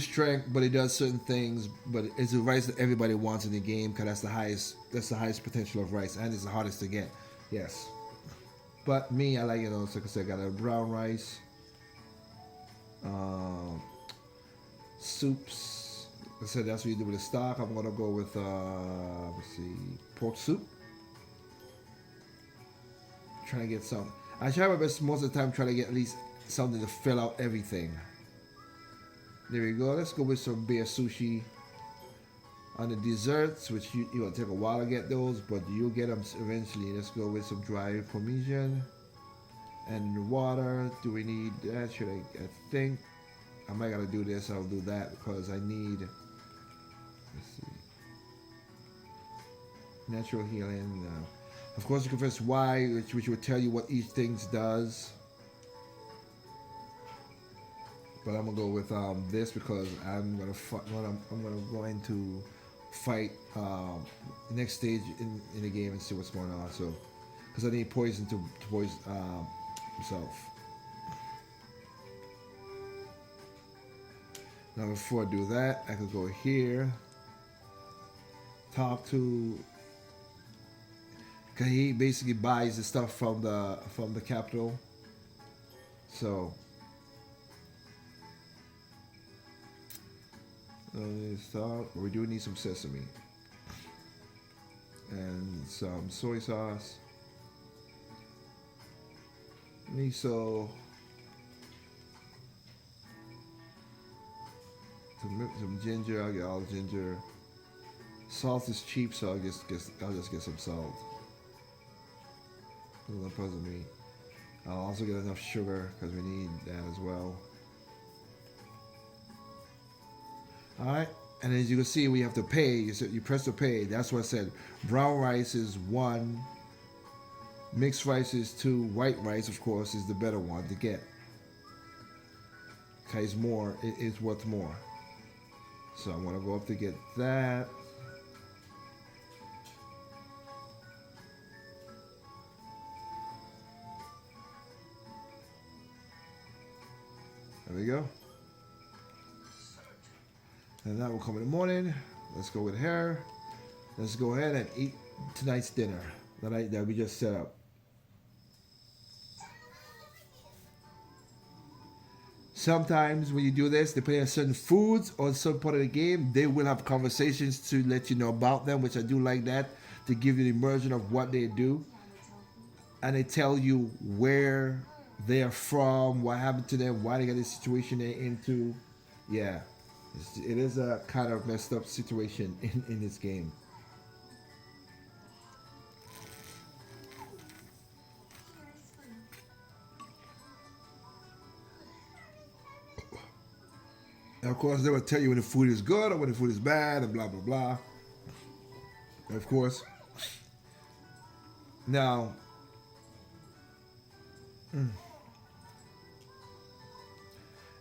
strength, but it does certain things. But it's the rice that everybody wants in the game because that's the highest. That's the highest potential of rice, and it's the hardest to get. Yes, but me, I like so like I said, I got a brown rice, soups. Like I said that's what you do with the stock. I'm gonna go with let's see, pork soup. Trying to get some. I try my best most of the time, trying to get at least something to fill out everything. There we go. Let's go with some beer sushi. On the desserts, which you'll take a while to get those, but you'll get them eventually. Let's go with some dry parmesan and water. Do we need that? I think I might gotta do this. I'll do that because I need. Let's see. Natural healing. Of course, you can press Y, which will tell you what each thing does. But I'm gonna go with this because I'm gonna go into fight next stage in the game and see what's going on. So, because I need poison to poison himself. Now before I do that, I could go here, talk to. Cause he basically buys the stuff from the capital. So. Start. We do need some sesame and some soy sauce, miso, some ginger. I'll get all the ginger. Salt is cheap, so I'll just get some salt. Doesn't puzzle me. I'll also get enough sugar because we need that as well. Alright, and as you can see, we have to pay. You press the pay. That's what I said. Brown rice is 1. Mixed rice is 2. White rice, of course, is the better one to get. Because more, it's worth more. So I'm going to go up to get that. There we go. And that will come in the morning. Let's go with her. Let's go ahead and eat tonight's dinner that we just set up. Sometimes when you do this, depending on certain foods or certain part of the game, they will have conversations to let you know about them, which I do like that, to give you the immersion of what they do. And they tell you where they are from, what happened to them, why they got this situation they're into. Yeah, it is a kind of messed up situation in this game. And of course, they will tell you when the food is good or when the food is bad and blah, blah, blah. And of course, now, and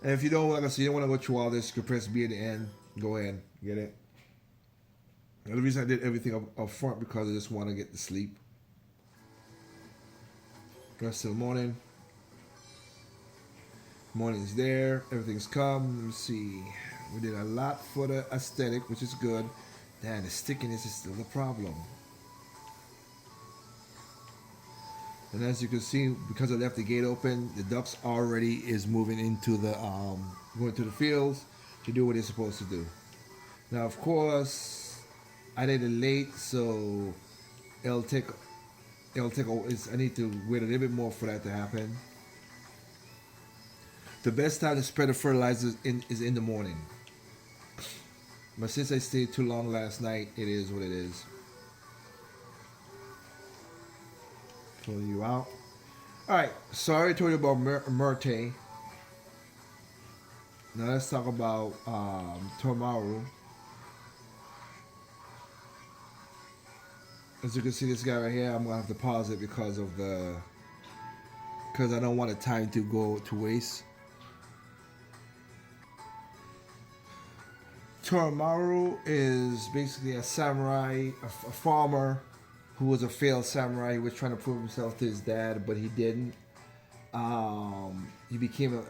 if you don't, like I said, you don't want to go through all this, you can press B at the end. Go ahead, get it. And the reason I did everything up front because I just want to get to sleep. Rest of the morning. Morning's there. Everything's come. Let me see. We did a lot for the aesthetic, which is good. Damn, the stickiness is still the problem. And as you can see, because I left the gate open, the ducks already is moving into the going to the fields to do what they're supposed to do. Now, of course, I did it late, so it'll take I need to wait a little bit more for that to happen. The best time to spread the fertilizer is in the morning. But since I stayed too long last night, it is what it is. Pull you out. Alright, sorry I told you about Myrte. Now let's talk about Tomaru. As you can see, this guy right here, I'm gonna have to pause it because I don't want the time to go to waste. Toromaru is basically a samurai, a farmer who was a failed samurai. He was trying to prove himself to his dad, but he didn't. He became a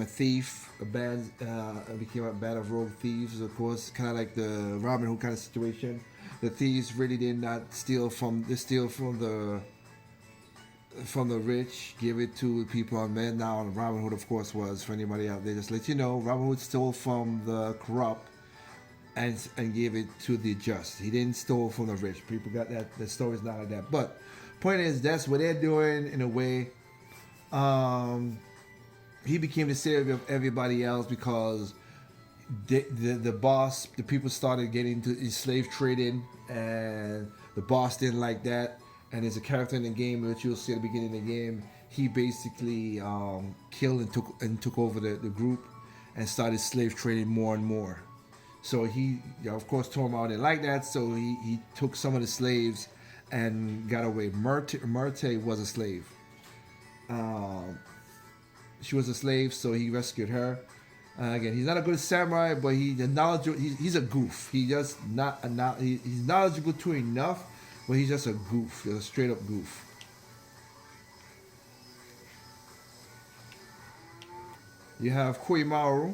thief, became a band of rogue thieves. Of course, kind of like the Robin Hood kind of situation. The thieves really did not steal from the rich, give it to people on men. Now, Robin Hood, of course, was for anybody out there. Just let you know, Robin Hood stole from the corrupt and gave it to the just. He didn't steal from the rich. People got that. The story's not like that. But point is, that's what they're doing in a way. He became the savior of everybody else because the boss, the people started getting into slave trading, and the boss didn't like that. And there's a character in the game that you'll see at the beginning of the game. He basically killed and took over the group and started slave trading more and more. So he, of course, Tormar didn't like that. So he took some of the slaves and got away. Myrte was a slave. She was a slave, so he rescued her. Again, he's not a good samurai, but he's a goof. He's knowledgeable to enough, but he's just a goof. He's a straight up goof. You have Koimaru.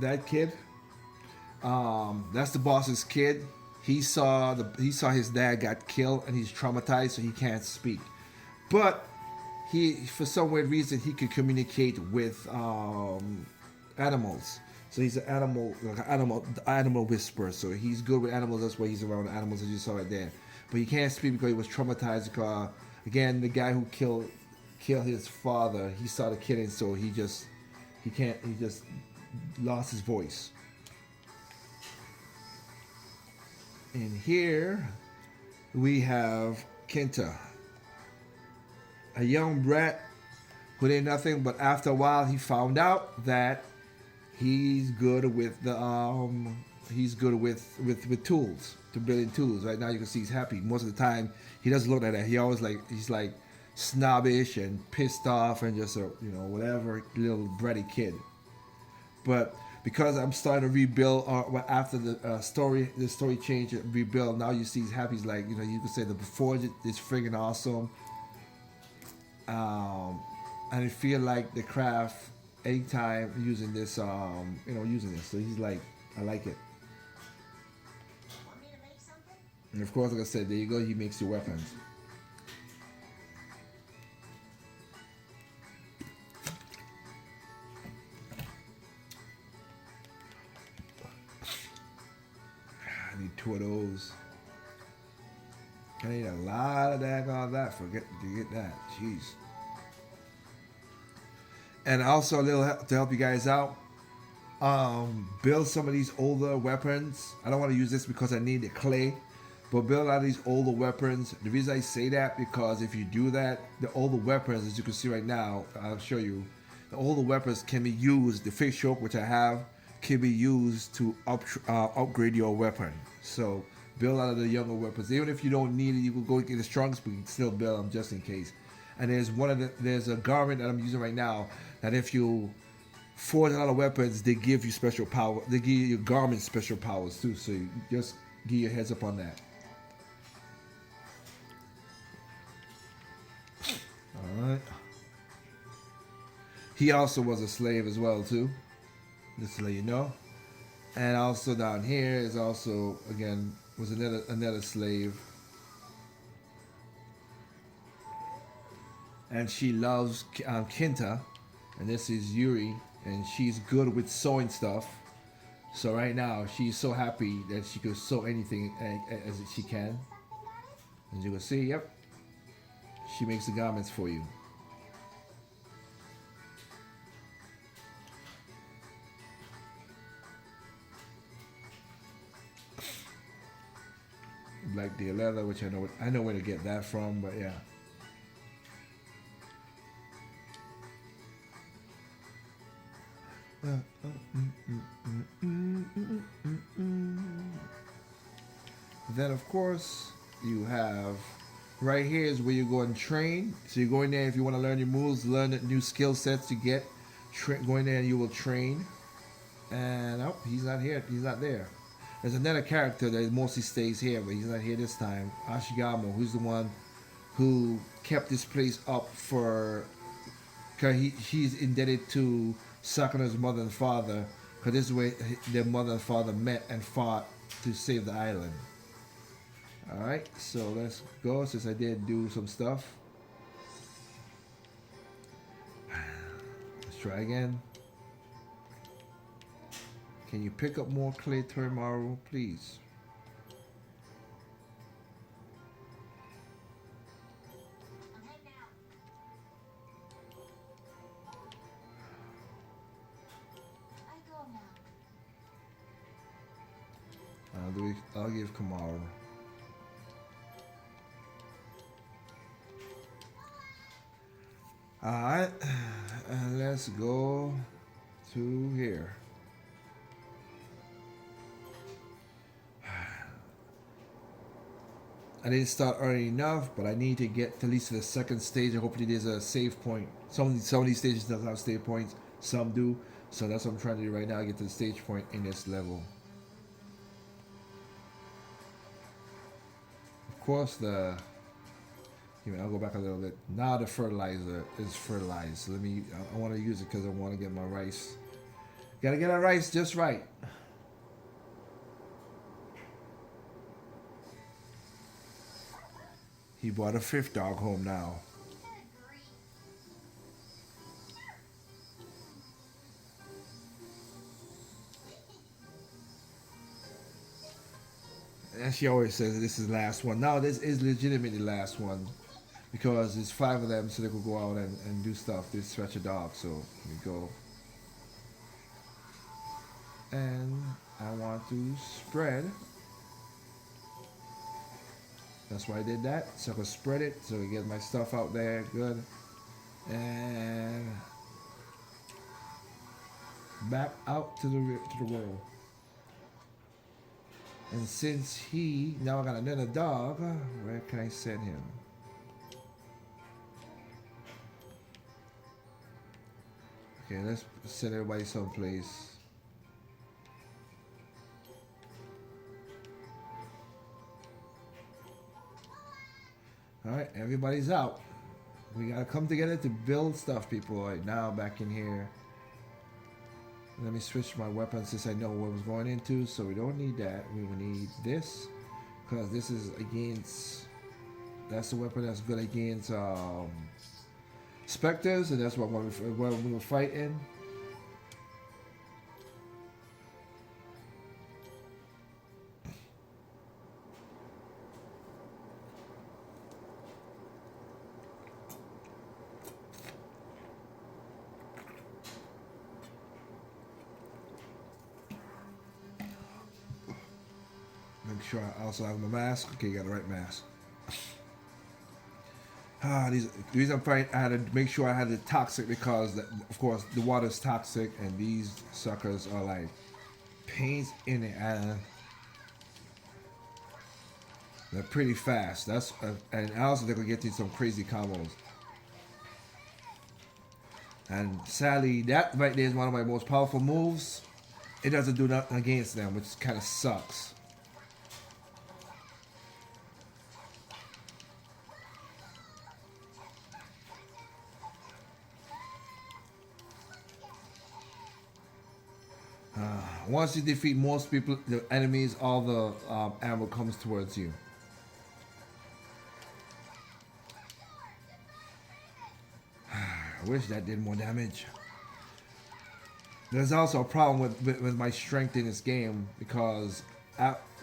That kid. That's the boss's kid. He saw his dad got killed and he's traumatized, so he can't speak. But he, for some weird reason, he could communicate with animals. So he's an animal whisperer. So he's good with animals. That's why he's around animals, as you saw right there. But he can't speak because he was traumatized. Because again, the guy who killed his father, he saw the killing, so he just lost his voice. And here we have Kenta, a young brat who did nothing, but after a while he found out that he's good with with tools, to building tools. Right now you can see he's happy. Most of the time he doesn't look like that. He always he's like snobbish and pissed off and just a whatever little bratty kid. But because I'm starting to rebuild, after the story changed, rebuild. Now you see he's happy. He's like, you can say the before is friggin' awesome. And I feel like the craft anytime using this, using this. So he's like, I like it. Want me to make something? And of course, like I said, there you go. He makes your weapons. I need 2 of those. I need a lot of that to get that. Jeez. And also a little to help you guys out. Build some of these older weapons. I don't want to use this because I need the clay, but build a lot of these older weapons. The reason I say that because if you do that, the older weapons, as you can see right now, I'll show you, the older weapons can be used. The fake choke, which I have, can be used to upgrade your weapon. So build a lot of the younger weapons. Even if you don't need it, you can go get the strongest, but you can still build them just in case. And there's a garment that I'm using right now that if you forge a lot of weapons, they give you special power. They give you garment special powers too. So you just give your heads up on that. All right. He also was a slave as well too. Just to let you know. And also down here is also again was another slave. And she loves Kinta, and this is Yuri, and she's good with sewing stuff. So right now she's so happy that she could sew anything as she can. As you can see, yep, she makes the garments for you. Black deer leather, which I know where to get that from, but yeah. Then of course you have right here is where you go and train. So you go in there if you want to learn your moves, learn the new skill sets you get. Go in there and you will train. And oh, he's not here. He's not there. There's another character that mostly stays here, but he's not here this time. Ashigamo, who's the one who kept this place up for. Cause he's indebted to Sakuna's mother and father, because this is where their mother and father met and fought to save the island. Alright, so let's go since I did do some stuff. Let's try again. Can you pick up more clay tomorrow, please? I'll give Kamaru. Alright, and let's go to here. I didn't start early enough, but I need to get to at least to the second stage, and hopefully there's a save point. Some of these stages doesn't have save points, some do. So that's what I'm trying to do right now, get to the stage point in this level. Of course, I'll go back a little bit. Now the fertilizer is fertilized. So I want to use it because I want to get my rice. Gotta get our rice just right. He brought a 5th dog home now. And she always says this is the last one. Now this is legitimately the last one. Because there's 5 of them, so they could go out and do stuff. They stretch a dog, so we go. And I want to spread. That's why I did that. So I could spread it, so I get my stuff out there good. And back out to the world. And since now I got another dog, where can I send him? Okay, let's send everybody someplace. Alright, everybody's out. We gotta come together to build stuff, people. Right now, back in here. Let me switch my weapon since I know what I was going into. So we don't need that. We will need this. because this is against. That's the weapon that's good against specters, and that's what we were fighting. Make sure I also have my mask. Okay, you got the right mask. The reason I'm fighting, I had to make sure I had the toxic because, of course, the water is toxic, and these suckers are like pains in the ass. They're pretty fast. And also they could get you some crazy combos. And sadly, that right there is one of my most powerful moves. It doesn't do nothing against them, which kind of sucks. Once you defeat most people, the enemies, all the ammo comes towards you. I wish that did more damage. There's also a problem with my strength in this game because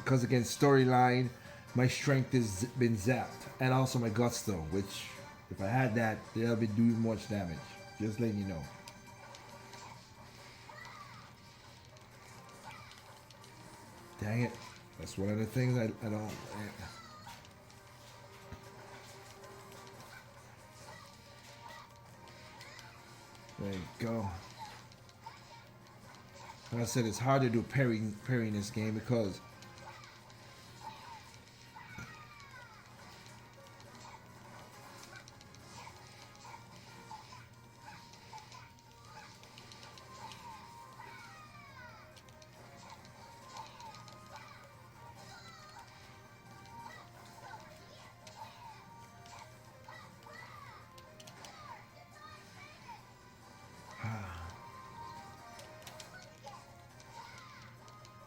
against storyline, my strength has been zapped, and also my gusto, which if I had that, they'll be doing much damage. Just letting you know. Dang it. That's one of the things I don't... There you go. Like I said, it's hard to do parry in this game because...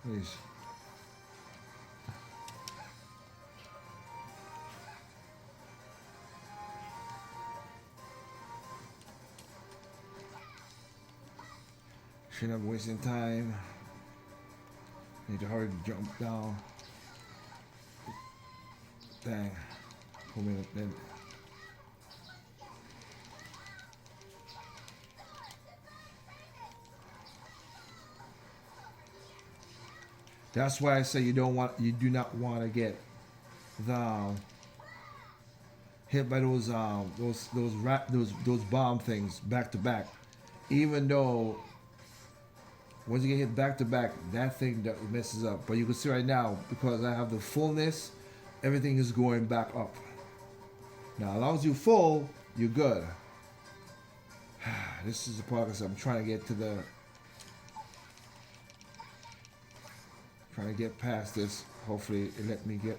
Please. Shouldn't have wasting time. Need to hurry to jump down. Dang. Hold me then. That's why I say you do not want to get hit by those bomb things back to back. Even though once you get hit back to back, that thing messes up. But you can see right now because I have the fullness, everything is going back up. Now, as long as you're full, you're good. This is the progress I'm trying to get to the. Trying to get past this. Hopefully it let me get.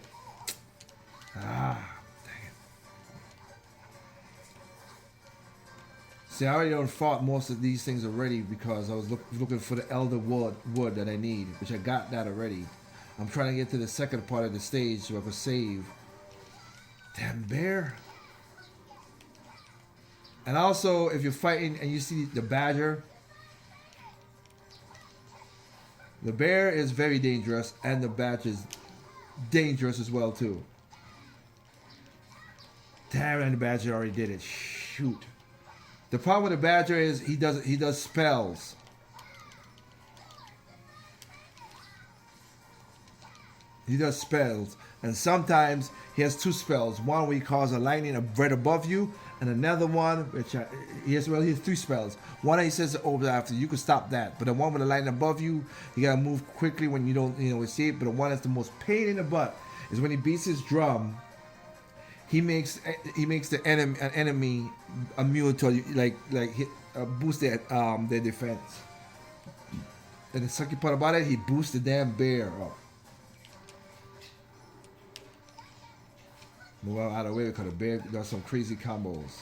Dang it. See, I already fought most of these things already because I was looking for the elder wood that I need, which I got that already. I'm trying to get to the second part of the stage so I can save. Damn bear. And also, if you're fighting and you see the badger, the bear is very dangerous, and the badger is dangerous as well too. Damn, and the badger already did it. Shoot. The problem with the badger is he does spells. He does spells, and sometimes he has two spells. One where he calls a lightning right above you, and another one which he has three spells. One he says over after you can stop that, but the one with the lightning above you, you gotta move quickly when you don't escape. But the one that's the most pain in the butt is when he beats his drum. He makes the enemy immune to boost their defense. And the sucky part about it, he boosts the damn bear up. Move out of the way because the bear does some crazy combos.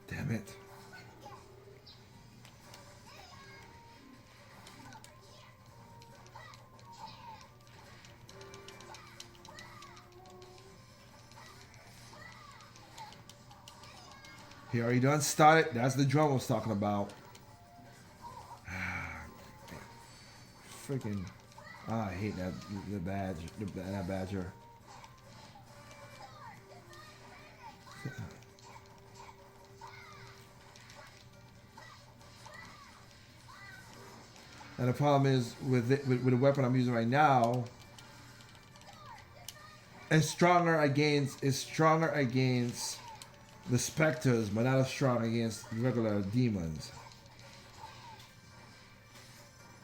Damn it. He already done started. That's the drum I was talking about. Freaking. I hate that badger. And the problem is with the weapon I'm using right now, it's stronger against the specters, but not as strong against regular demons.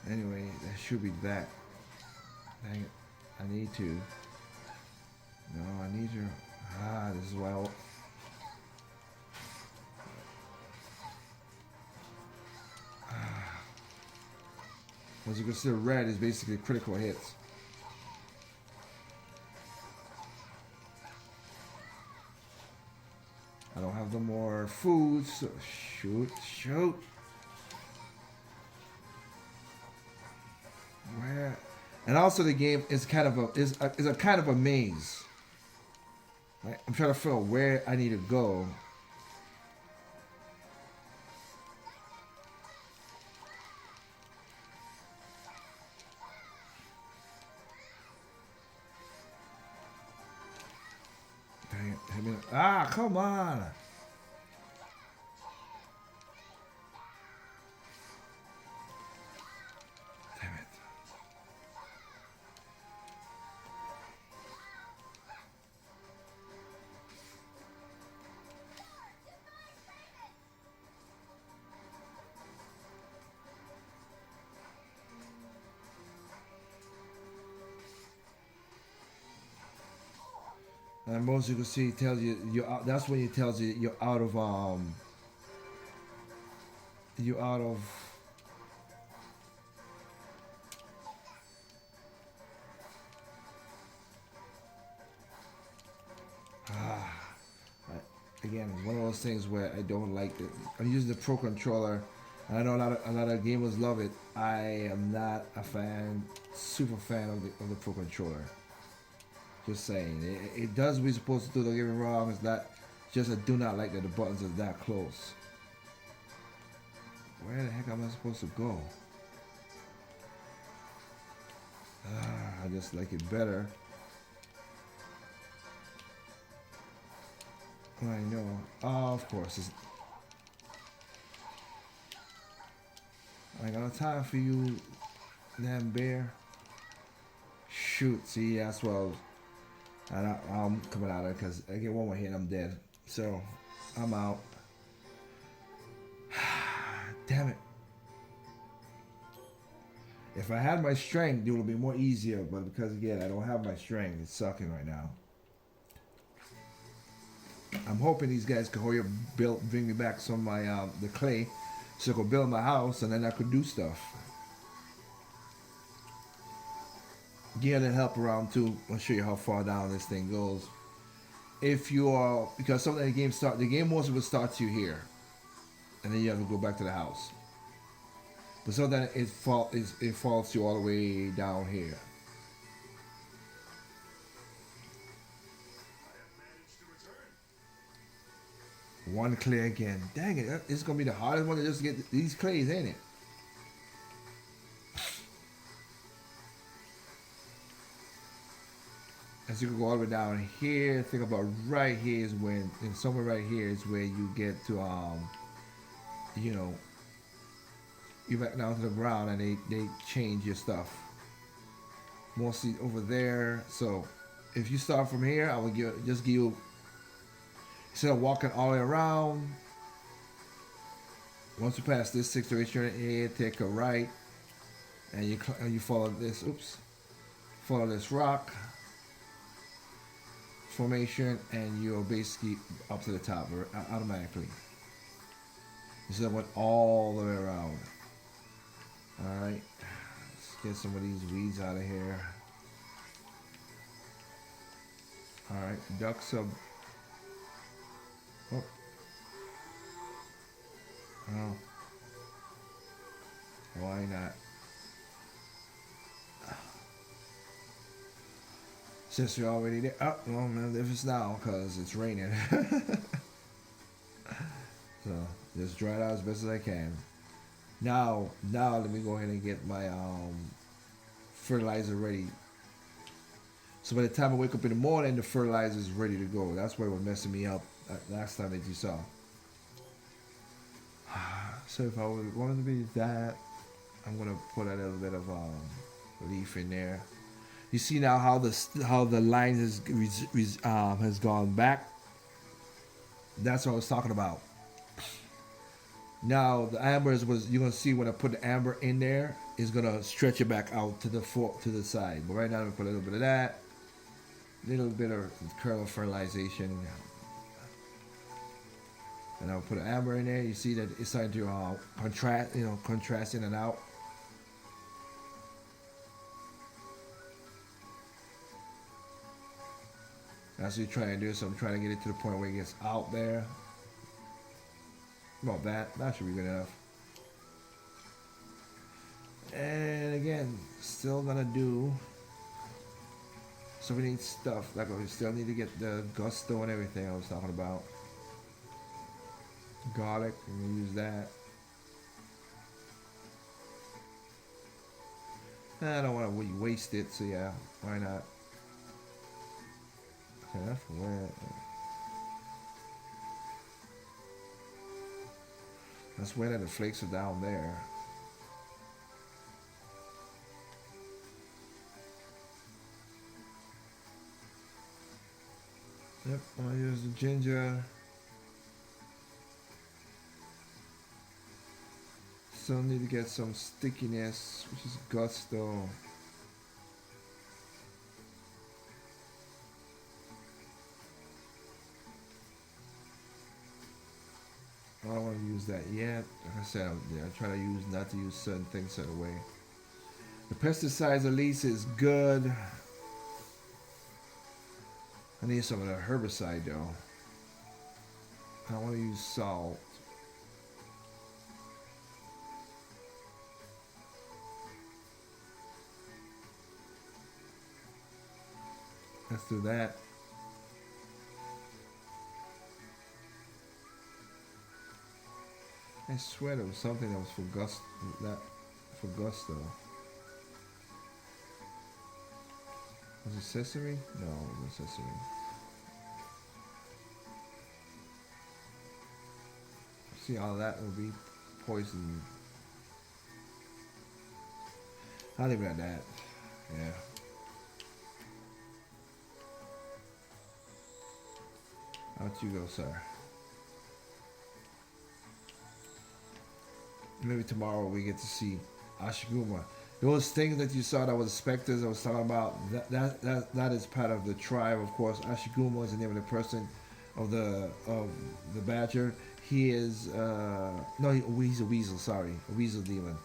Anyway, that should be that. Dang it. I need to. No, I need your. This is why as you can see, red is basically critical hits. I don't have no more food, so shoot. Where? And also the game is kind of a kind of a maze. Right? I'm trying to figure out where I need to go. Dang it. Come on. Damn it. And most you can see tells you you're out, that's when it tells you you're out of you're out of again, it's one of those things where I don't like it. I'm using the Pro controller, and I know a lot of gamers love it. I am not a super fan of the Pro controller. Just saying, it does what it's supposed to do. Don't get me wrong. It's not just I do not like that the buttons are that close. Where the heck am I supposed to go? I just like it better. I know. Of course. I ain't got no time for you, damn bear. Shoot. See, that's well. And I'm coming out of it because I get one more hit and I'm dead. So, I'm out. Damn it. If I had my strength, it would be more easier. But because, again, I don't have my strength, it's sucking right now. I'm hoping these guys can hurry up, bring me back some of my the clay, so I could build my house and then I could do stuff. Get and help around too. I'll show you how far down this thing goes. If you are, because sometimes the game most of it starts you here, and then you have to go back to the house. But sometimes it falls you all the way down here. One clay again. Dang it! It's gonna be the hardest one to just get these clays, ain't it? As you can go all the way down here, think about right here is when, and somewhere right here is where you get to, you know, you back down to the ground and they change your stuff. Mostly over there. So if you start from here, I will just give you, instead of walking all the way around, once you pass this 6 to 8 straight ahead, take a right, and you follow this. Follow this rock formation, and you're basically up to the top automatically. Instead of went all the way around. Alright, let's get some of these weeds out of here. Alright, ducks up. Oh. Oh. Why not? Since you're already there. Oh, well, man, if it's now, because it's raining. So just dry it out as best as I can. Now let me go ahead and get my fertilizer ready. So by the time I wake up in the morning, the fertilizer is ready to go. That's why it was messing me up last time that you saw. So if I would want to be that, I'm gonna put a little bit of leaf in there. You see now how the line has gone back. That's what I was talking about. Now the ambers was you're gonna see when I put the amber in there, it's gonna stretch it back out to the to the side. But right now I'm gonna put a little bit of that, little bit of kernel fertilization, and I'll put an amber in there. You see that it's starting to contrast, contrast in and out. That's what you're trying to do. So I'm trying to get it to the point where it gets out there. About that. That should be good enough. And again, still gonna do. So we need stuff. Like we still need to get the gusto and everything I was talking about. Garlic. I'm gonna use that. I don't want to waste it. So yeah, why not? Okay, that's wet. That's where the flakes are down there. Yep, I'll use the ginger. Still need to get some stickiness, which is gusto. I don't want to use that yet. Like I said, I try to use not to use certain things certain way. The pesticides at least is good. I need some of the herbicide though. I don't want to use salt. Let's do that. I swear there was something that was for gusto. Was it sesame? No, it wasn't sesame. See, all that will be poison. I'll leave it at that. Yeah. Out you go, sir. Maybe tomorrow we get to see Ashiguma. Those things that you saw that was specters I was talking about, that is part of the tribe, of course. Ashiguma is the name of the person of the badger. He is he's a weasel, sorry. A weasel demon.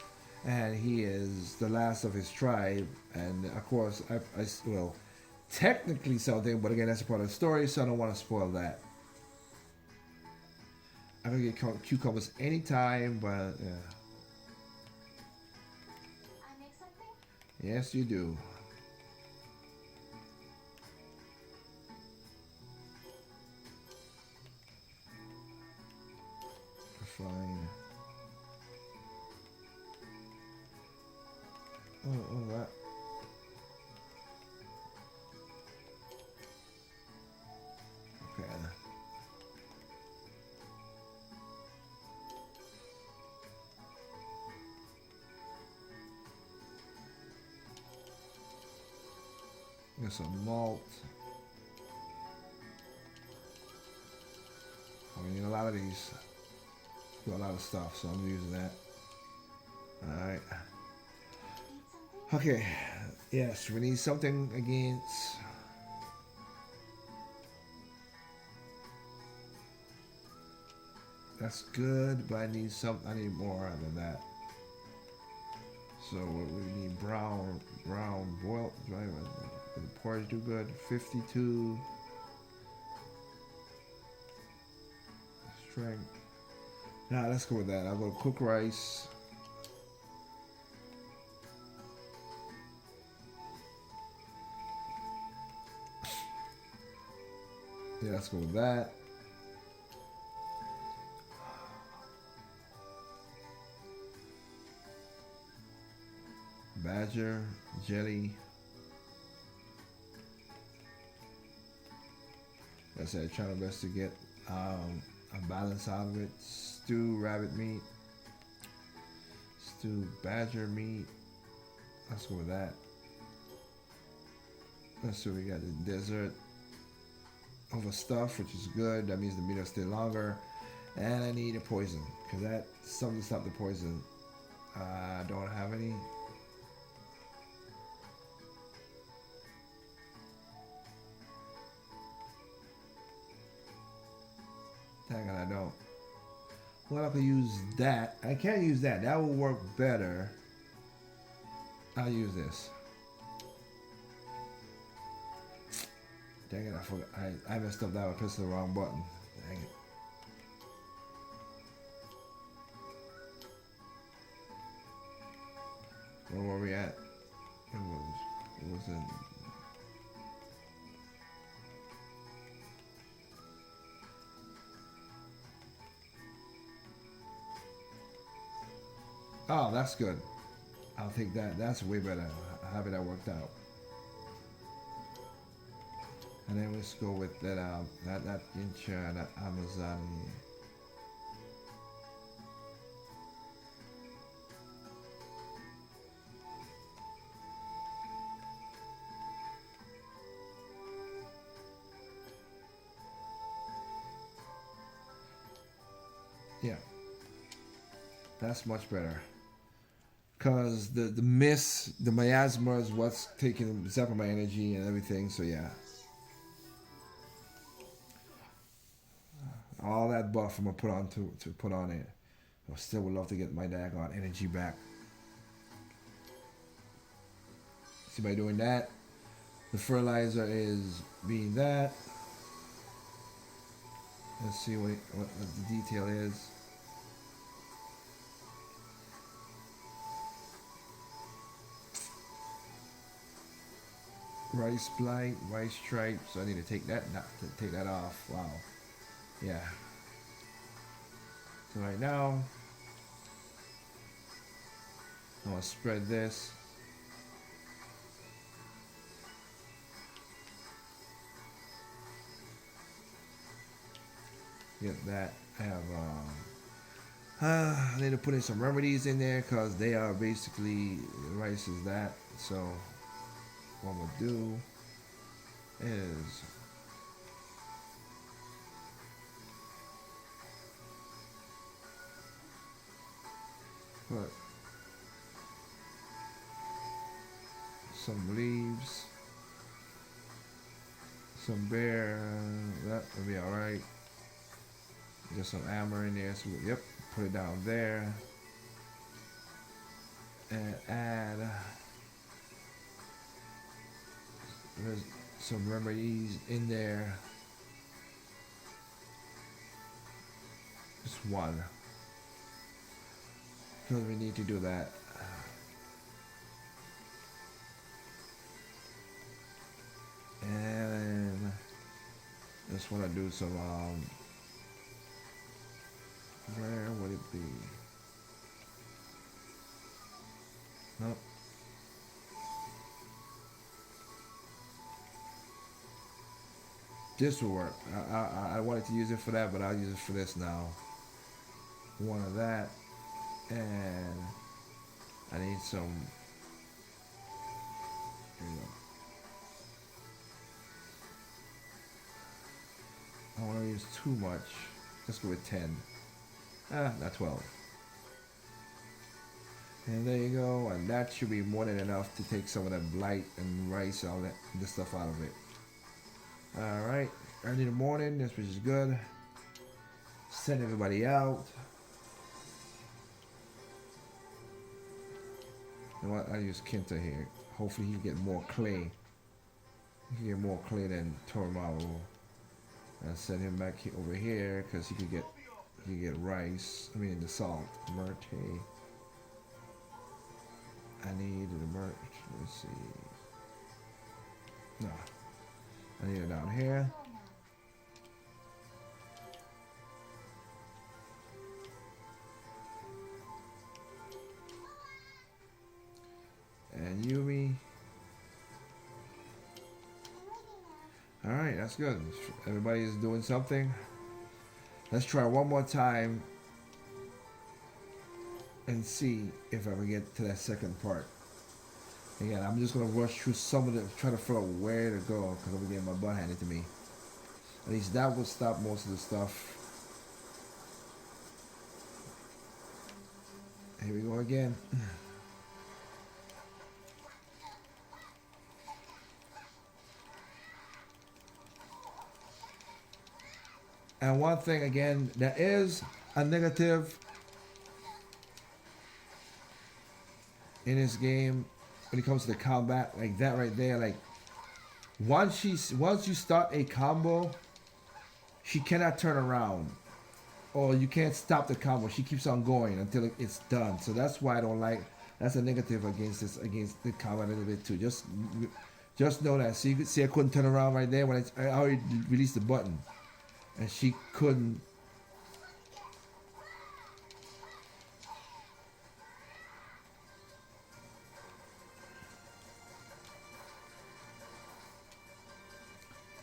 And he is the last of his tribe, and of course I well technically something, but again that's a part of the story, so I don't want to spoil that. I can get cucumbers anytime, but yeah. I make something? Yes, you do. Fine. Oh, that. Okay. Get some malt. We need a lot of these. Do a lot of stuff, so I'm using that. Alright. Eat something? Okay. Yes, we need something against. That's good, but I need more than that. So we need brown boiled. The porridge do good. 52 strength. Nah, let's go with that. I'll go cook rice. Yeah, let's go with that. badger, jelly. Like I said, trying my best to get a balance out of it. Stew rabbit meat, stew badger meat. Let's go with that. Let's see, we got the dessert overstuffed, which is good. That means the meat will stay longer. And I need a poison, because that's something to stop the poison. I don't have any. Dang it, I don't. Well, I could use that. I can't use that. That will work better. I'll use this. Dang it, I forgot. I messed up that. I pressed the wrong button. Dang it. Where were we at? It was in. Oh, that's good. I'll take that. That's way better. Having that worked out. And then let's go with that that incha, that Amazon. Yeah, that's much better. Cause the mist, the miasma is what's taking zapping my energy and everything. So yeah, all that buff I'm gonna put on to put on it. I still would love to get my daggone energy back. See, by doing that, the fertilizer is being that. Let's see what the detail is. Rice blight, rice stripe. So I need to take that off. Wow. Yeah. So right now, I'm gonna spread this. Get that. I have. I need to put in some remedies in there because they are basically rice is that. So what I'm gonna do is put some leaves, some bear. That will be all right. Get some amber in there. So yep, put it down there and add. There's some remedies in there. Just one. Because we need to do that. And just want to do some, where would it be? Nope. This will work. I wanted to use it for that, but I'll use it for this now. One of that, and I need some. Here we go. I don't want to use too much. Let's go with 10. Not 12. And there you go, and that should be more than enough to take some of that blight and rice, all that the stuff out of it. Alright, early in the morning, this which is good. Send everybody out. You know what? I use Kenta here. Hopefully he can get more clay. He can get more clay than Toramaru. And send him back over here because he could get rice. I mean the salt. Myrte. I need the myrte. Let's see. No. I need it down here. And Yumi. Alright, that's good. Everybody is doing something. Let's try one more time and see if I can get to that second part. Again, I'm just gonna rush through some of the, try to figure out where to go because I'm getting my butt handed to me. At least that will stop most of the stuff. Here we go again. And one thing again, there is a negative in this game when it comes to the combat, like that right there. Like once you start a combo, she cannot turn around, or you can't stop the combo. She keeps on going until it's done. So that's why I don't like. That's a negative against the combat a little bit too. Just know that. So you could see I couldn't turn around right there when I already released the button, and she couldn't.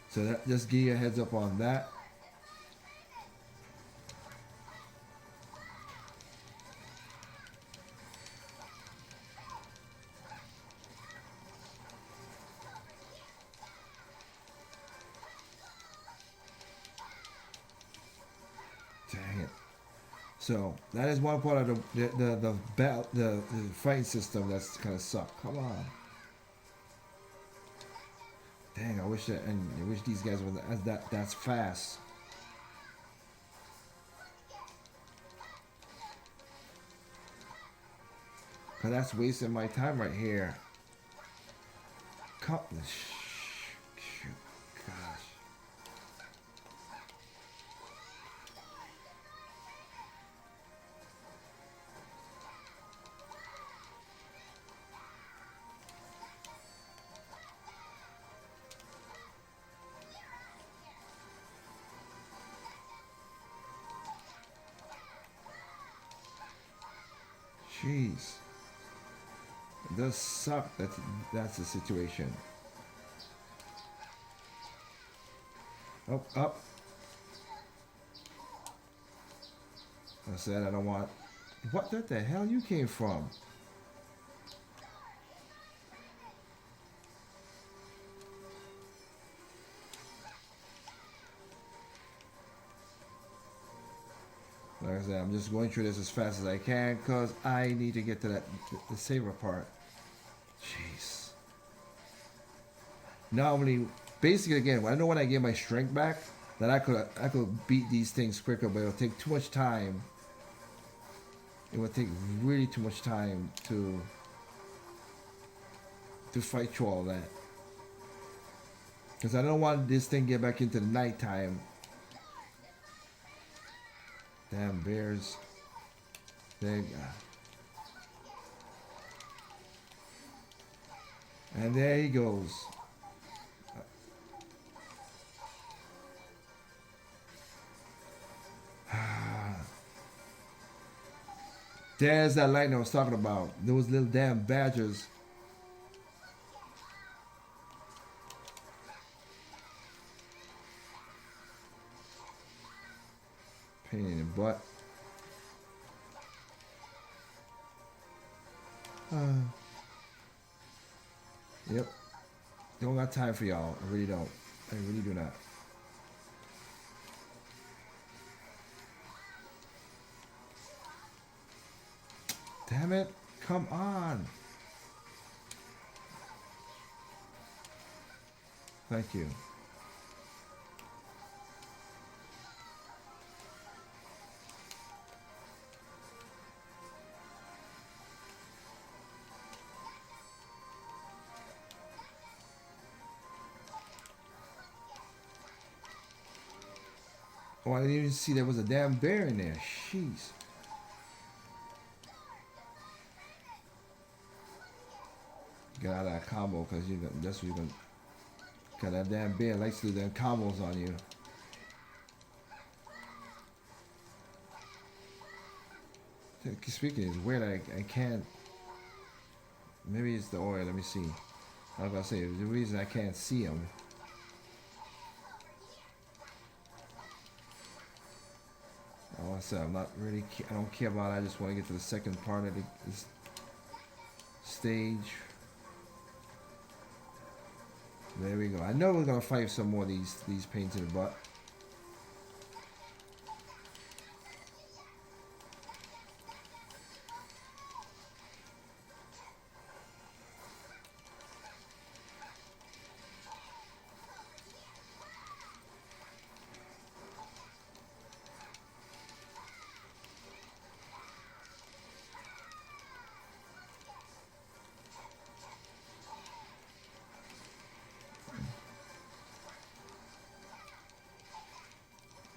So that, just give you a heads up on that. Dang it. So that is one part of the fighting system that's kind of suck. Come on. Dang, I wish these guys were that's fast. Cause that's wasting my time right here. Shoot, gosh. Jeez. It does suck that that's the situation. Up. I said I don't want. What the hell you came from? Like I said, I'm just going through this as fast as I can because I need to get to the saver part. Jeez. Normally, basically again, I know when I get my strength back that I could beat these things quicker, but it'll take too much time. It would take really too much time to fight through all that. Because I don't want this thing to get back into the nighttime. Damn bears. There you go. And there he goes. There's that lightning I was talking about. Those little damn badgers. Pain in the butt. Yep. Don't got time for y'all. I really don't. I really do not. Damn it. Come on. Thank you. Oh, I didn't even see there was a damn bear in there. Jeez. Get out of that combo because that's what you're going to. Because that damn bear likes to do them combos on you. Speaking, it's weird. I can't. Maybe it's the oil. Let me see. I was gonna say the reason I can't see them. Like I said, I'm not really. I don't care about it. I just want to get to the second part of this stage. There we go. I know we're gonna fight some more of these pains in the butt.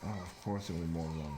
Oh, of course there will be more than one.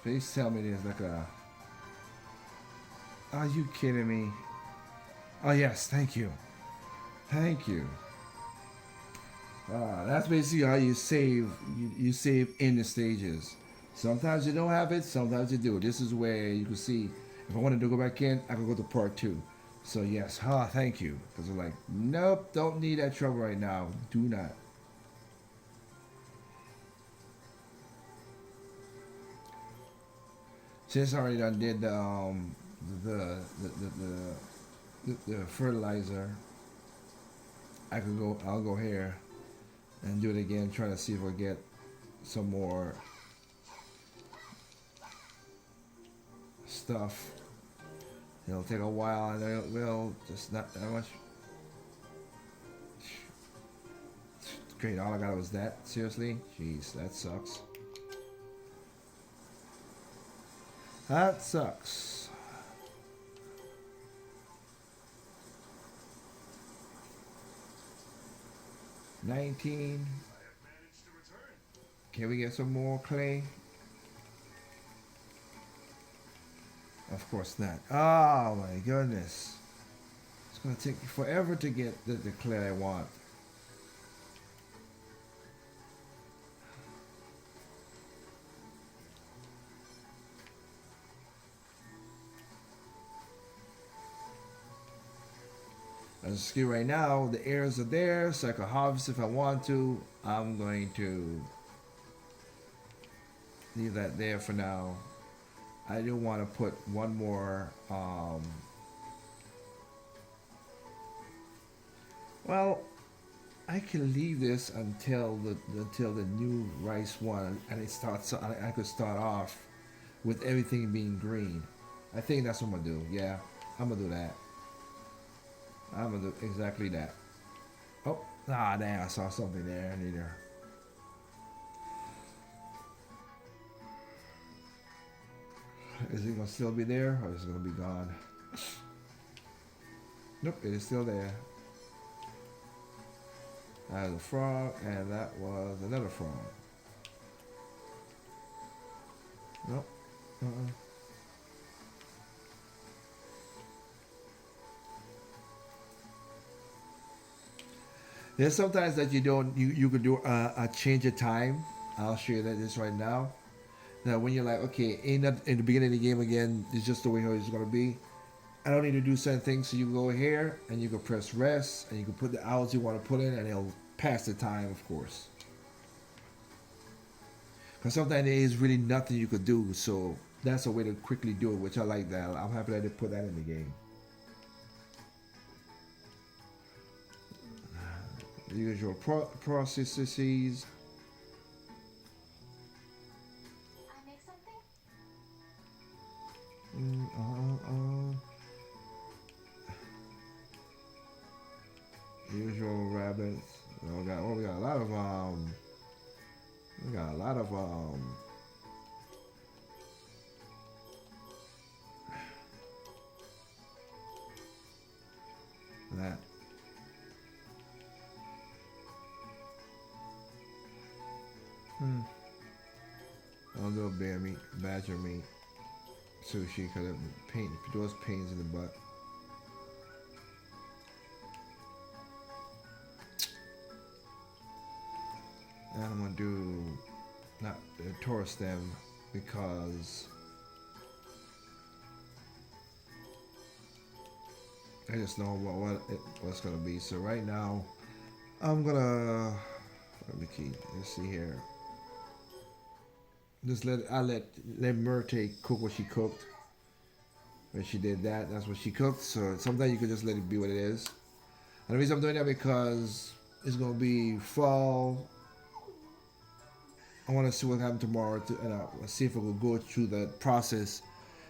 Please tell me there's like a. Are you kidding me? Oh yes, thank you, thank you. That's basically how you save. You save in the stages. Sometimes you don't have it. Sometimes you do. This is where you can see. If I wanted to go back in, I could go to part two. So yes, thank you. Because I'm like, nope, don't need that trouble right now. Do not. Since I already done did the the, the, the fertilizer, I could go. I'll go here and do it again. Try to see if I get some more stuff. It'll take a while, and it will just not that much. Great, all I got was that. Seriously, jeez, that sucks. That sucks. $19. Can we get some more clay? Of course not. Oh my goodness. It's gonna take forever to get the clay I want. As a skill right now, the airs are there, so I can harvest if I want to. I'm going to leave that there for now. I do want to put one more. Well, I can leave this until the new rice one, and it starts. I could start off with everything being green. I think that's what I'm gonna do. Yeah, I'm gonna do that. I'm gonna do exactly that. Oh, damn! I saw something there. Neither. Is it gonna still be there, or is it gonna be gone? Nope, it is still there. That was a frog, and that was another frog. Nope. There's sometimes that you could do a change of time. I'll show you this right now. Now when you're like, okay, in the beginning of the game again, it's just the way it's gonna be. I don't need to do certain things, so you go here and you can press rest and you can put the hours you want to put in, and it'll pass the time, of course. Because sometimes there is really nothing you could do, so that's a way to quickly do it, which I like that. I'm happy that they put that in the game. The usual processes. I make something? Usual rabbits. We got a lot of We got a lot of that. I'll do a bear meat, badger meat, sushi, cause it pain, those pains in the butt. And I'm gonna do not the Taurus stem because I just know what's gonna be. So right now, I'm gonna let me keep. Let's see here. Just let Myrte cook what she cooked. When she did that, that's what she cooked. So sometimes you can just let it be what it is. And the reason I'm doing that because it's gonna be fall. I want to see what happens tomorrow and see if I will go through that process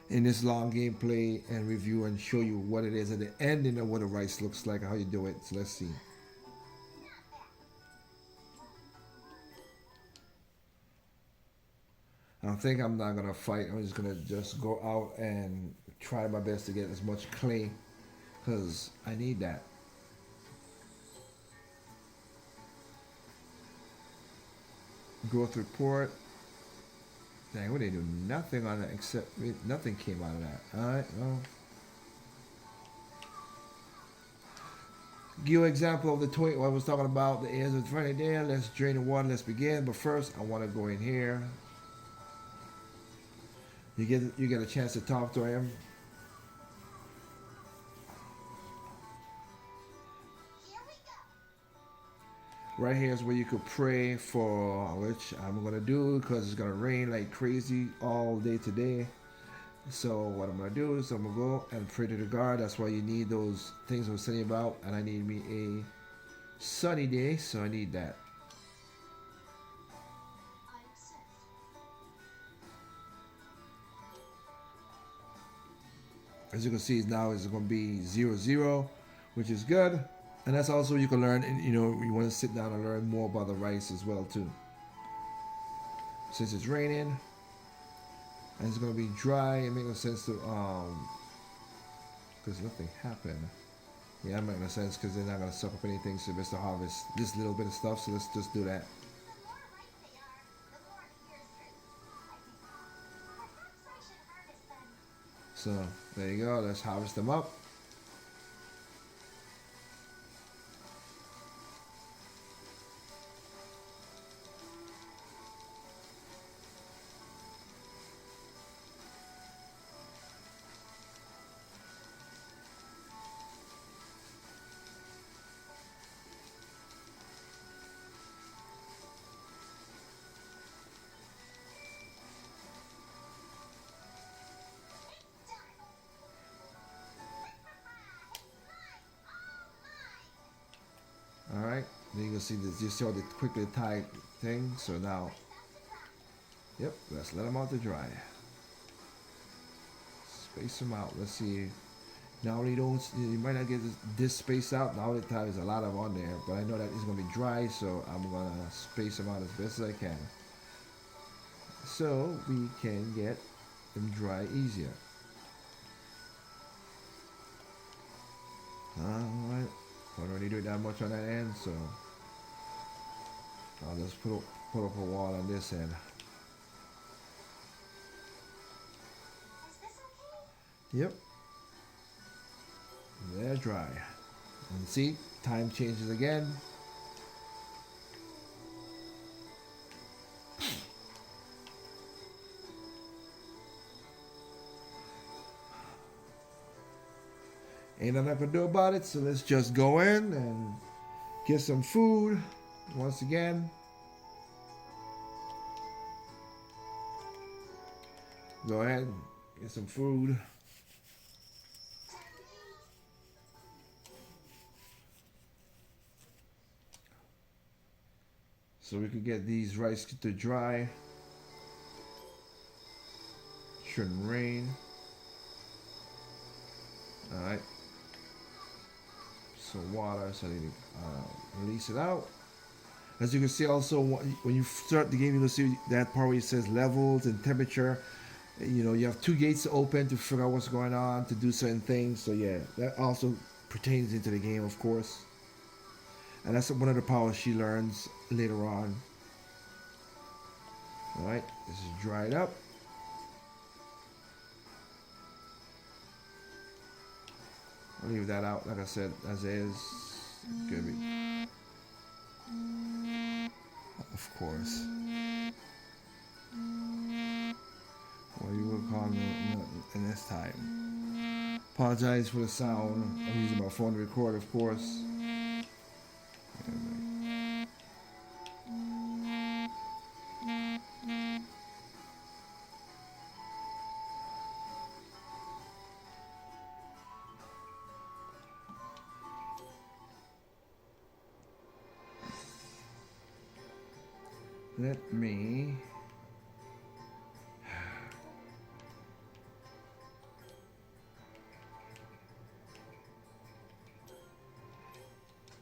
in this long gameplay and review and show you what it is at the ending of what the rice looks like and how you do it. So let's see. I think I'm not gonna fight. I'm just gonna go out and try my best to get as much clay because I need that. Growth report. Dang, we didn't do nothing on that except nothing came out of that. Alright, well. Give you an example of the tweet what I was talking about. The airs of Friday there. Let's drain the water. Let's begin. But first, I want to go in here. You get a chance to talk to him. Right here is where you could pray for, which I'm gonna do because it's gonna rain like crazy all day today. So what I'm gonna do is I'm gonna go and pray to the God. That's why you need those things I was telling you about, and I need me a sunny day, so I need that. As you can see now it's going to be 0-0, which is good. And that's also you can learn, you know, you want to sit down and learn more about the rice as well too. Since it's raining and it's going to be dry, it makes no sense to because nothing happened. Yeah, it makes no sense because they're not going to suck up anything, so best to harvest this little bit of stuff. So let's just do that. So there you go. Let's harvest them up. Alright, then you can see this, you saw the quickly tied thing, so now, yep, let's let them out to dry. Space them out, let's see. Now you might not get this space out, now the time is a lot of on there, but I know that it's going to be dry, so I'm going to space them out as best as I can. So we can get them dry easier. Alright. Don't really do that much on that end, so I'll just put up a wall on this end. Is this okay? Yep. They're dry. And see, time changes again. Ain't nothing I can do about it, so let's just go in and get some food once again. Go ahead, get some food. So we can get these rice to dry. Shouldn't rain. Alright. Some water so they release it out. As you can see, also when you start the game, you can see that part where it says levels and temperature. You know, you have two gates open to figure out what's going on to do certain things. So yeah, that also pertains into the game, of course, and that's one of the powers she learns later on. All right, this is dried up. I'll leave that out, like I said, as is. Gonna be, of course. Well, you will call me in this time. Apologize for the sound. I'm using my phone to record, of course. Let me.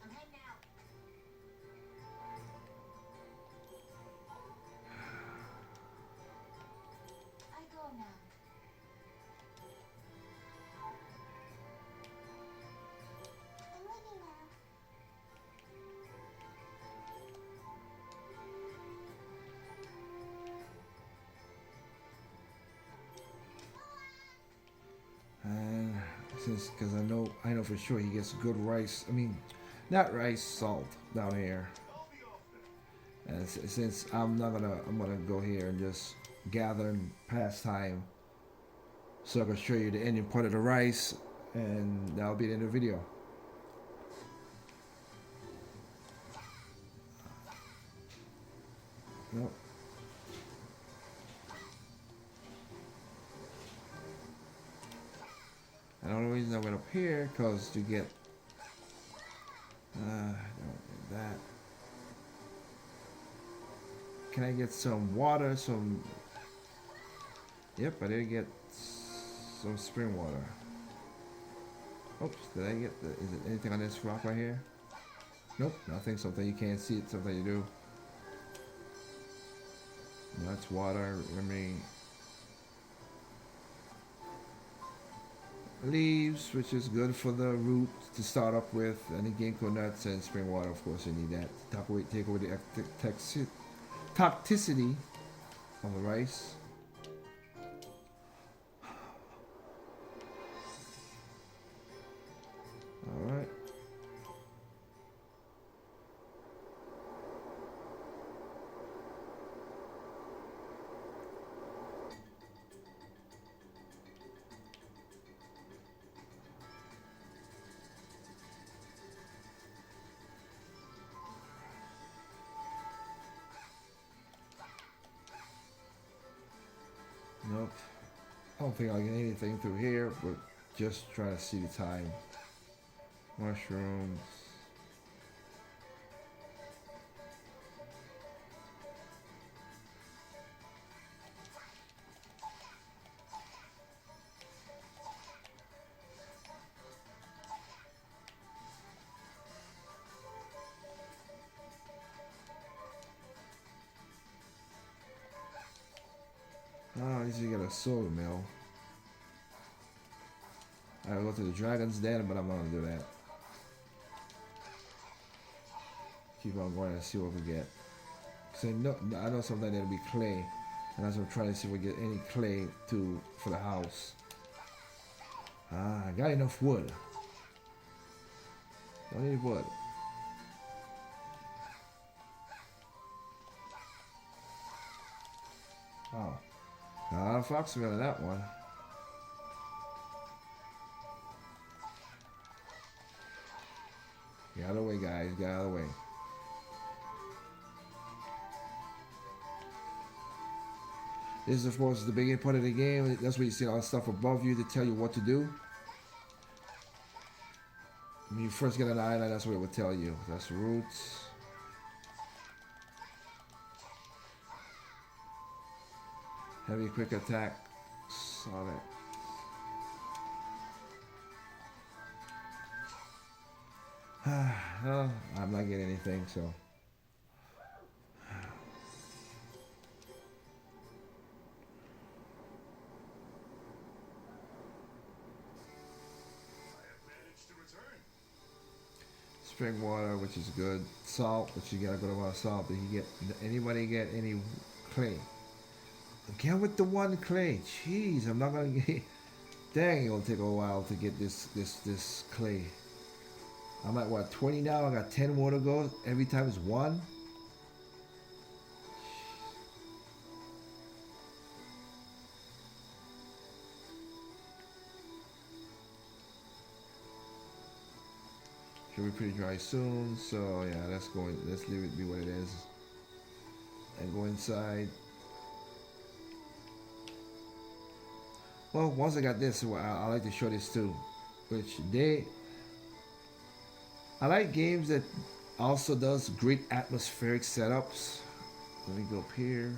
I'm heading out. I go now. I'm leaving now. And since, because I know for sure he gets good rice. I mean, not rice, salt down here. And since I'm gonna go here and just gather and pass time, so I can show you the ending part of the rice, and that'll be the end of the video. Nope. And the only reason I went up here, cause to get, don't get that. Can I get some water? Some. Yep, I did get some spring water. Oops, did I get the? Is it anything on this rock right here? Nope, nothing. Something you can't see it. Something you do. No, that's water. Let me. Leaves, which is good for the root to start up with, and the ginkgo nuts and spring water. Of course, you need that to take away the toxicity of the rice. All right. Nope. I don't think I'll get anything through here, but just try to see the time. Mushrooms. Oh, I need to get a solar mill. I gotta go to the dragon's den, but I'm not gonna do that. Keep on going and see what we get. So I know sometimes there'll be clay, and that's what I'm trying to see if we get any clay for the house. Ah, I got enough wood. Don't need wood. Oh, not a fox meal in that one. Get out of the way, guys. Get out of the way. This is, of course, the beginning part of the game. That's where you see all the stuff above you to tell you what to do. When you first get an island, that's what it would tell you. That's roots. Heavy quick attack. Solid. Well, I'm not getting anything, so spring water, which is good. Salt, which you got a good amount of salt. Did you get anybody get any clay? Again with the one clay. Jeez, I'm not gonna get. Dang, it'll take a while to get this clay. I'm at what 20 now. I got 10 more to go. Every time is one. Should be pretty dry soon. So yeah, let's go. Let's leave it be what it is. And go inside. Well, once I got this, I like to show this too. Which I like games that also does great atmospheric setups. Let me go up here.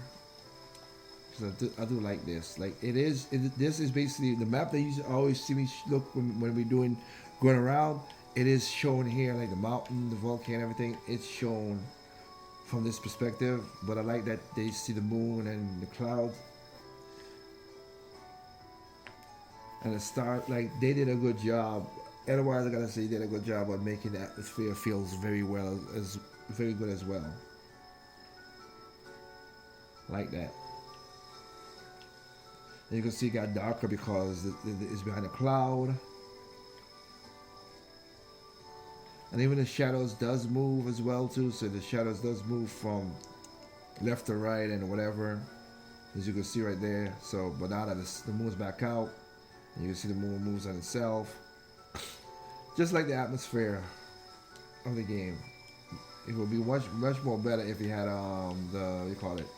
Because I do like this. Like this is basically the map that you always see me look when we're going around. It is shown here, like the mountain, the volcano, everything. It's shown from this perspective. But I like that they see the moon and the clouds. And the star, like they did a good job. Otherwise, I gotta say, they did a good job on making the atmosphere feels very well, as very good as well. Like that. And you can see it got darker because it's behind a cloud. And even the shadows does move as well too. So the shadows does move from left to right and whatever, as you can see right there. So, but now that the moon's back out, and you can see the moon moves on itself. Just like the atmosphere of the game. It would be much more better if you had the what do you call it?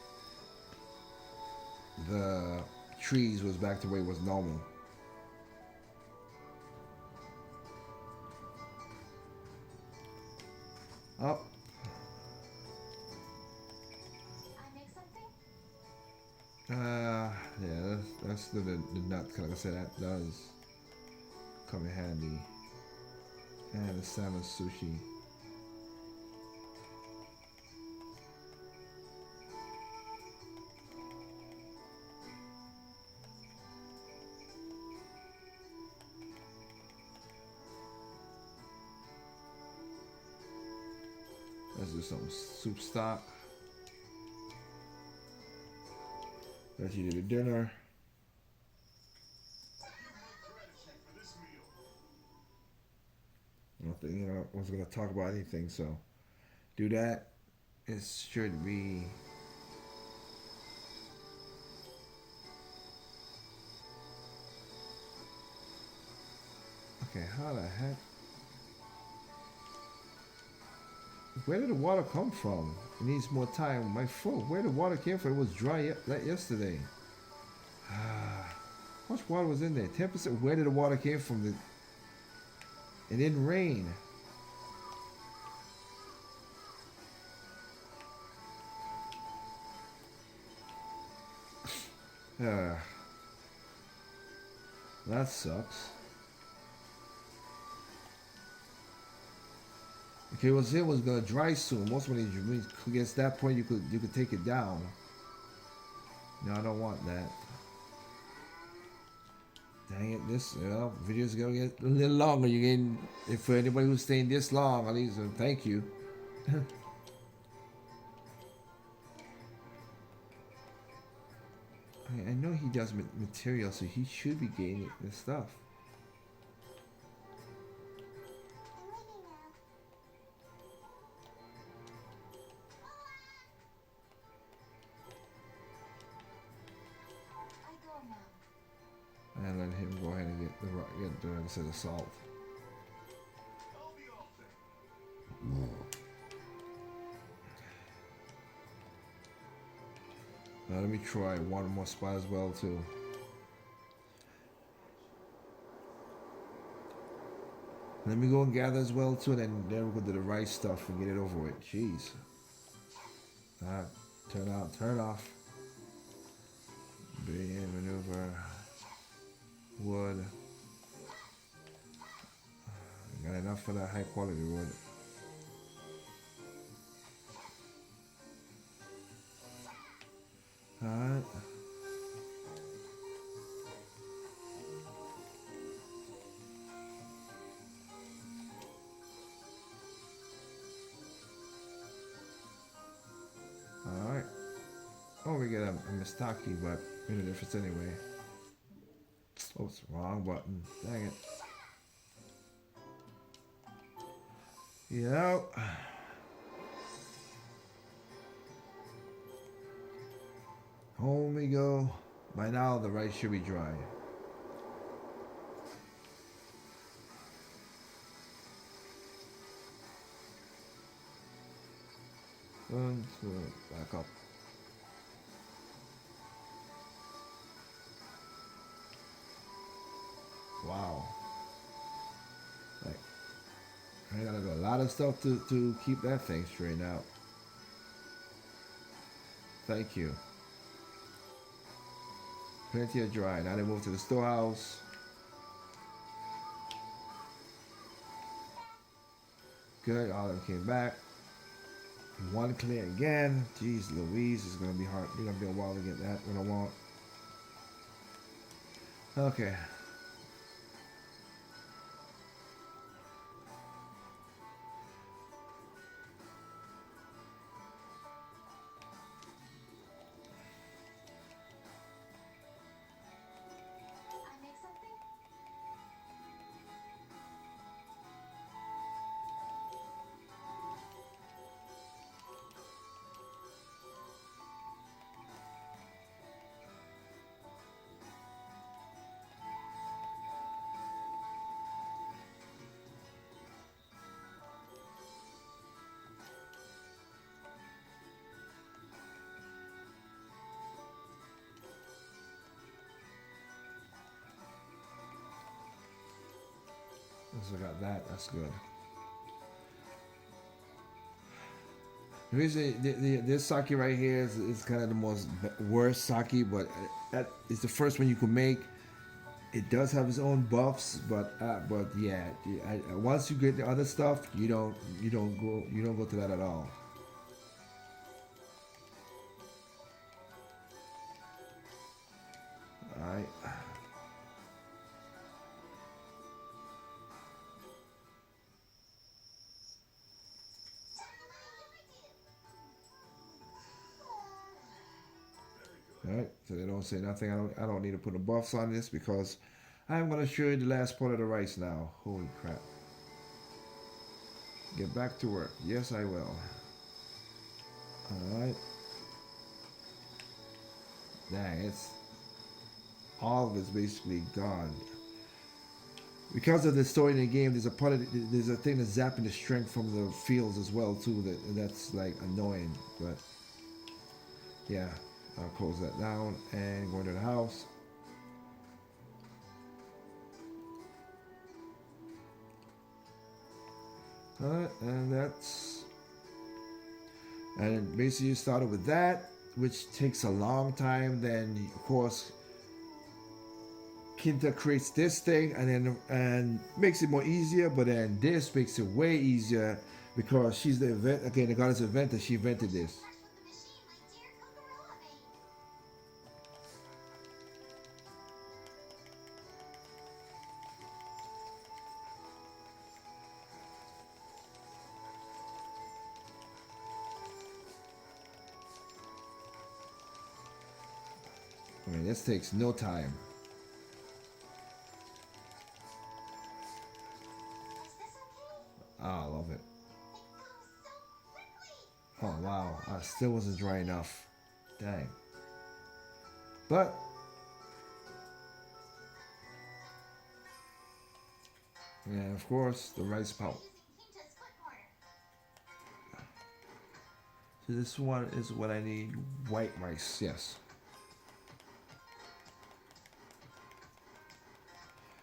The trees was back to where it was normal. Up. I make something? Yeah, that's the nut. Like I said, that does come in handy. And the salmon sushi. Let's do some soup stock. Let's eat the dinner. I don't think I was gonna talk about anything, so do that. It should be. Okay, how the heck? Where did the water come from? It needs more time. My foot. Where the water came from? It was dry yesterday. How much water was in there? 10%. Where did the water came from? It didn't rain. That sucks. Okay, it was gonna dry soon. Most of these against that point you could take it down. No, I don't want that. Dang it, this video's gonna get a little longer. You getting if for anybody who's staying this long, at least thank you. I know he does material, so he should be getting this stuff. I'm leaving now. I go now. And let him go ahead and get the rest of the salt. Now let me try one more spot as well too. Let me go and gather as well too, and then we'll go do the rice stuff and get it over with. Jeez. Alright, turn off. Begin maneuver. Wood. Got enough for that high quality wood. Alright. probably get a mistake, but made a difference anyway. Oops, wrong button. Dang it. Yeah. Home we go. By now the rice should be dry. And back up. Wow. Like, I gotta do a lot of stuff to keep that thing straightened out. Thank you. Plenty of dry. Now they move to the storehouse. Good. All of them came back. One clear again. Jeez Louise, is gonna be hard. It's gonna be a while to get that what I want. Okay. I make something? So I got that. That's good. The reason this sake right here is kind of the most worst sake, but it's the first one you can make. It does have its own buffs, but yeah, once you get the other stuff, you don't go to that at all. All right. Alright, so they don't say nothing. I don't need to put the buffs on this because I'm gonna show you the last part of the rice now. Holy crap. Get back to work. Yes I will. Alright. Dang, it's all of it's basically gone. Because of the story in the game, there's a thing that's zapping the strength from the fields as well too. That's like annoying, but yeah. I'll close that down and go into the house. And basically you started with that, which takes a long time. Then of course Kinta creates this thing and makes it more easier, but then this makes it way easier because she's the the goddess inventor. She invented this. I mean, this takes no time. Oh, I love it. Oh, wow. I still wasn't dry enough. Dang. But, yeah, of course, the rice pulp. So this one is what I need. White rice, yes.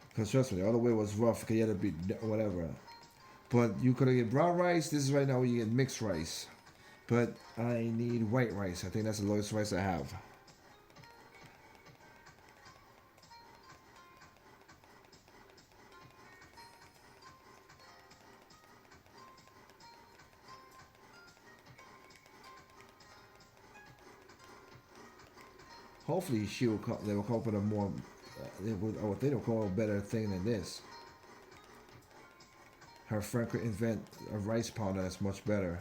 Because trust me, the other way was rough because you had to be whatever. But you could get brown rice. This is right now where you get mixed rice. But I need white rice. I think that's the lowest rice I have. Hopefully they will come up with a more, I would think they'll come up with a better thing than this. Her friend could invent a rice powder that's much better.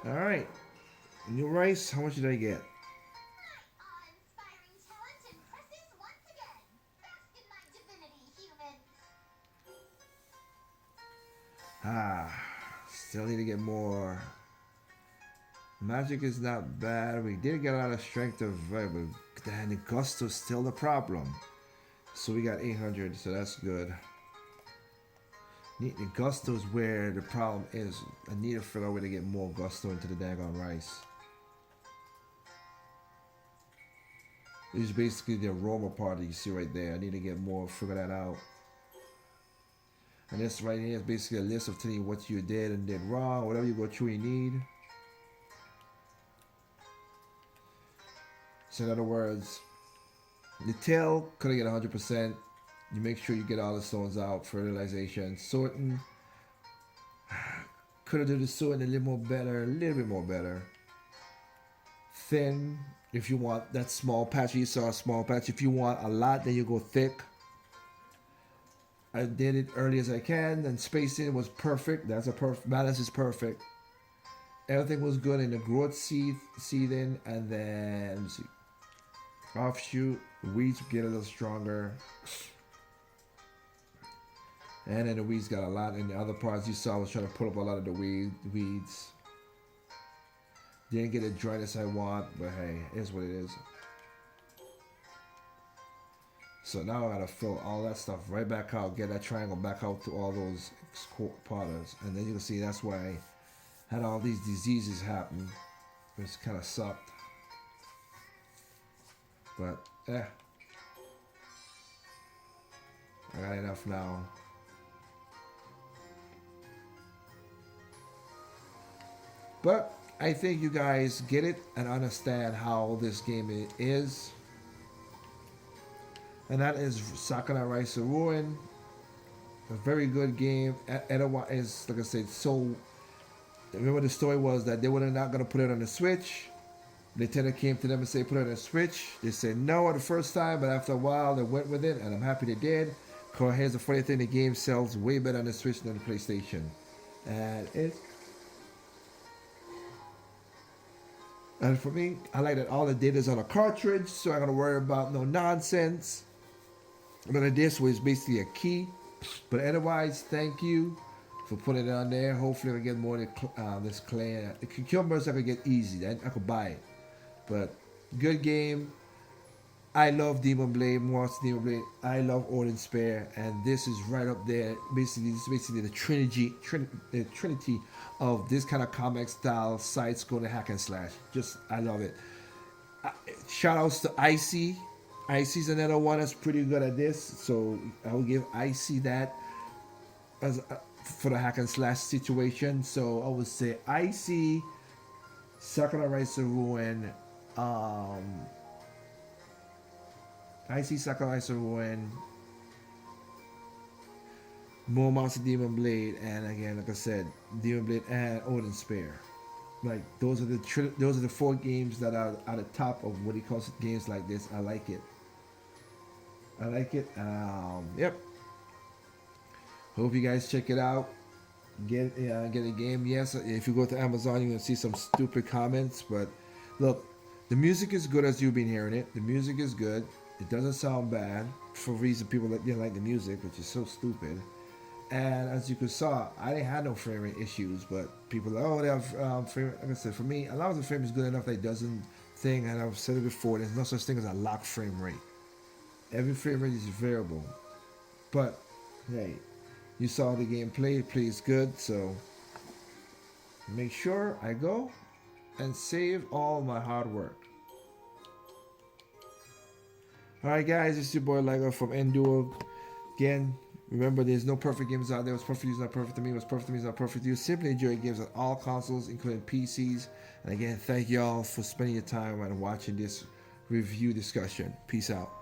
Alright. New rice, how much did I get? Awe-inspiring talent impresses once again. Bask in my divinity, human. Still need to get more. Magic is not bad. We did get a lot of strength of but then the gusto's still the problem. So we got 800, so that's good. The gusto's where the problem is. I need to figure out a way to get more gusto into the daggone rice. This is basically the aroma part that you see right there. I need to get more, figure that out. And this right here is basically a list of telling you what you did and did wrong, whatever you go through you need. So in other words, the tail couldn't get 100%. You make sure you get all the stones out. Fertilization, sorting. Could have done the sorting a little more better, a little bit more better. Thin, if you want that small patch. You saw a small patch. If you want a lot, then you go thick. I did it early as I can, and spacing was perfect. That's a perfect balance is perfect. Everything was good in the growth seeding, and then let's see, offshoot weeds get a little stronger, and then the weeds got a lot. In the other parts you saw, I was trying to put up a lot of the weeds. Didn't get the dryness I want, but hey, it is what it is. So now I gotta fill all that stuff right back out, get that triangle back out to all those potters, and then you can see that's why I had all these diseases happen. It's kind of sucked, but I got enough now. But I think you guys get it and understand how this game is. And that is Sakuna Rise of Ruin. A very good game. Edawa is, like I said, so. Remember the story was that they were not going to put it on the Switch. Nintendo came to them and said, put it on the Switch. They said no the first time, but after a while they went with it, and I'm happy they did. Because here's the funny thing, the game sells way better on the Switch than the PlayStation. And for me, I like that all the data is on a cartridge, so I don't got to worry about no nonsense. But this was basically a key. But otherwise, thank you for putting it on there. Hopefully, we get more of this clay. The cucumbers I could get easy. I could buy it. But good game. I love Demon Blade, Monster Demon Blade. I love Odin Spare, and this is right up there. Basically, this is basically the trinity of this kind of comic style side-scrolling hack and slash. Just I love it. Shout outs to Icy. Icy's another one that's pretty good at this, so I will give Icy that as for the hack and slash situation. So I would say Icy, Sakuna Rise of Ruin, Icy, Sakuna Rise of Ruin, more Monster Demon Blade, and again, like I said, Demon Blade and Odin Spare. Like those are the 4 games that are at the top of what he calls games like this. I like it. I like it. Yep. Hope you guys check it out. Get a game. Yes, if you go to Amazon, you're gonna see some stupid comments. But look, the music is good as you've been hearing it. The music is good. It doesn't sound bad for reason people that didn't like the music, which is so stupid. And as you saw, I didn't have no frame rate issues, but people are like, oh, they have frame rate. Like I said, for me, as long as the frame is good enough that it doesn't thing, and I've said it before, there's no such thing as a locked frame rate. Every frame rate is variable. But, hey, you saw the gameplay, it plays good, so make sure I go and save all my hard work. Alright guys, it's your boy Lego from Enduro. Again, remember there's no perfect games out there. What's perfect to you is not perfect to me. What's perfect to me is not perfect to you. Simply enjoy games on all consoles, including PCs. And again, thank y'all for spending your time and watching this review discussion. Peace out.